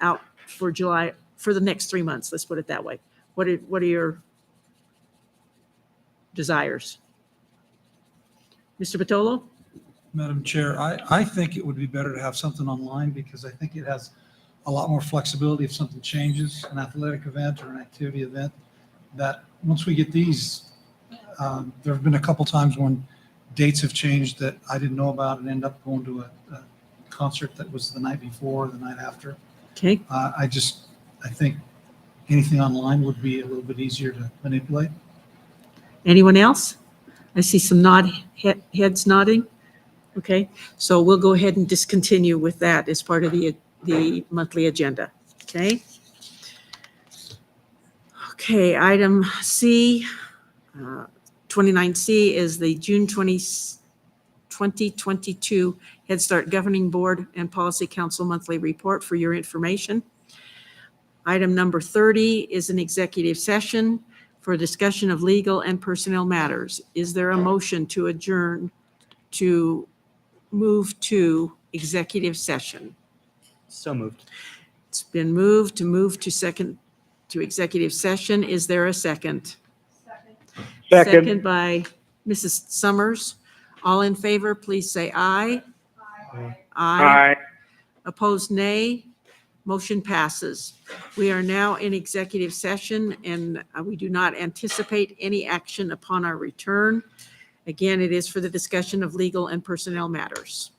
out for July, for the next 3 months? Let's put it that way. What are your desires? Mr. Batolo? Madam Chair, I think it would be better to have something online because I think it has a lot more flexibility if something changes, an athletic event or an activity event, that once we get these, there have been a couple times when dates have changed that I didn't know about and end up going to a concert that was the night before or the night after. Okay, I think anything online would be a little bit easier to manipulate. anyone else? I see some heads nodding. Okay, so we'll go ahead and discontinue with that as part of the monthly agenda, okay? Okay, item C, 29C is the June 2022 Head Start Governing Board and Policy Council Monthly Report for your information. Item number 30 is an executive session for discussion of legal and personnel matters. Is there a motion to adjourn to move to executive session? So moved. It's been moved to second to executive session. Is there a second? Second by Mrs. Summers. All in favor, please say aye. Aye. Opposed, nay. Motion passes. We are now in executive session and we do not anticipate any action upon our return. Again, it is for the discussion of legal and personnel matters.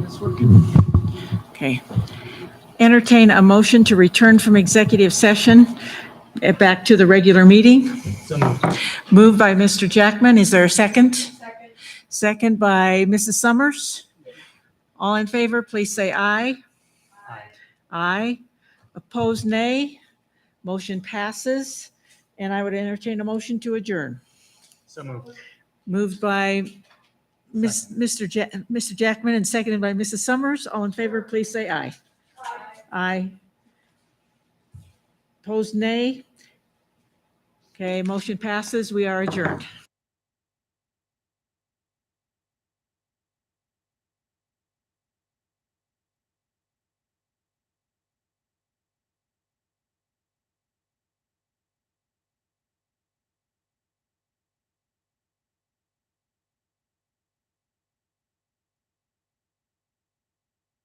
It's working. Okay. Entertain a motion to return from executive session back to the regular meeting. So moved. Moved by Mr. Jackman. Is there a second? Second. Second by Mrs. Summers. All in favor, please say aye. Aye. Aye. Opposed, nay. Motion passes. And I would entertain a motion to adjourn. So moved. Moved by Mr. Jackman and seconded by Mrs. Summers. All in favor, please say aye. Aye. Opposed, nay. Okay, motion passes. We are adjourned.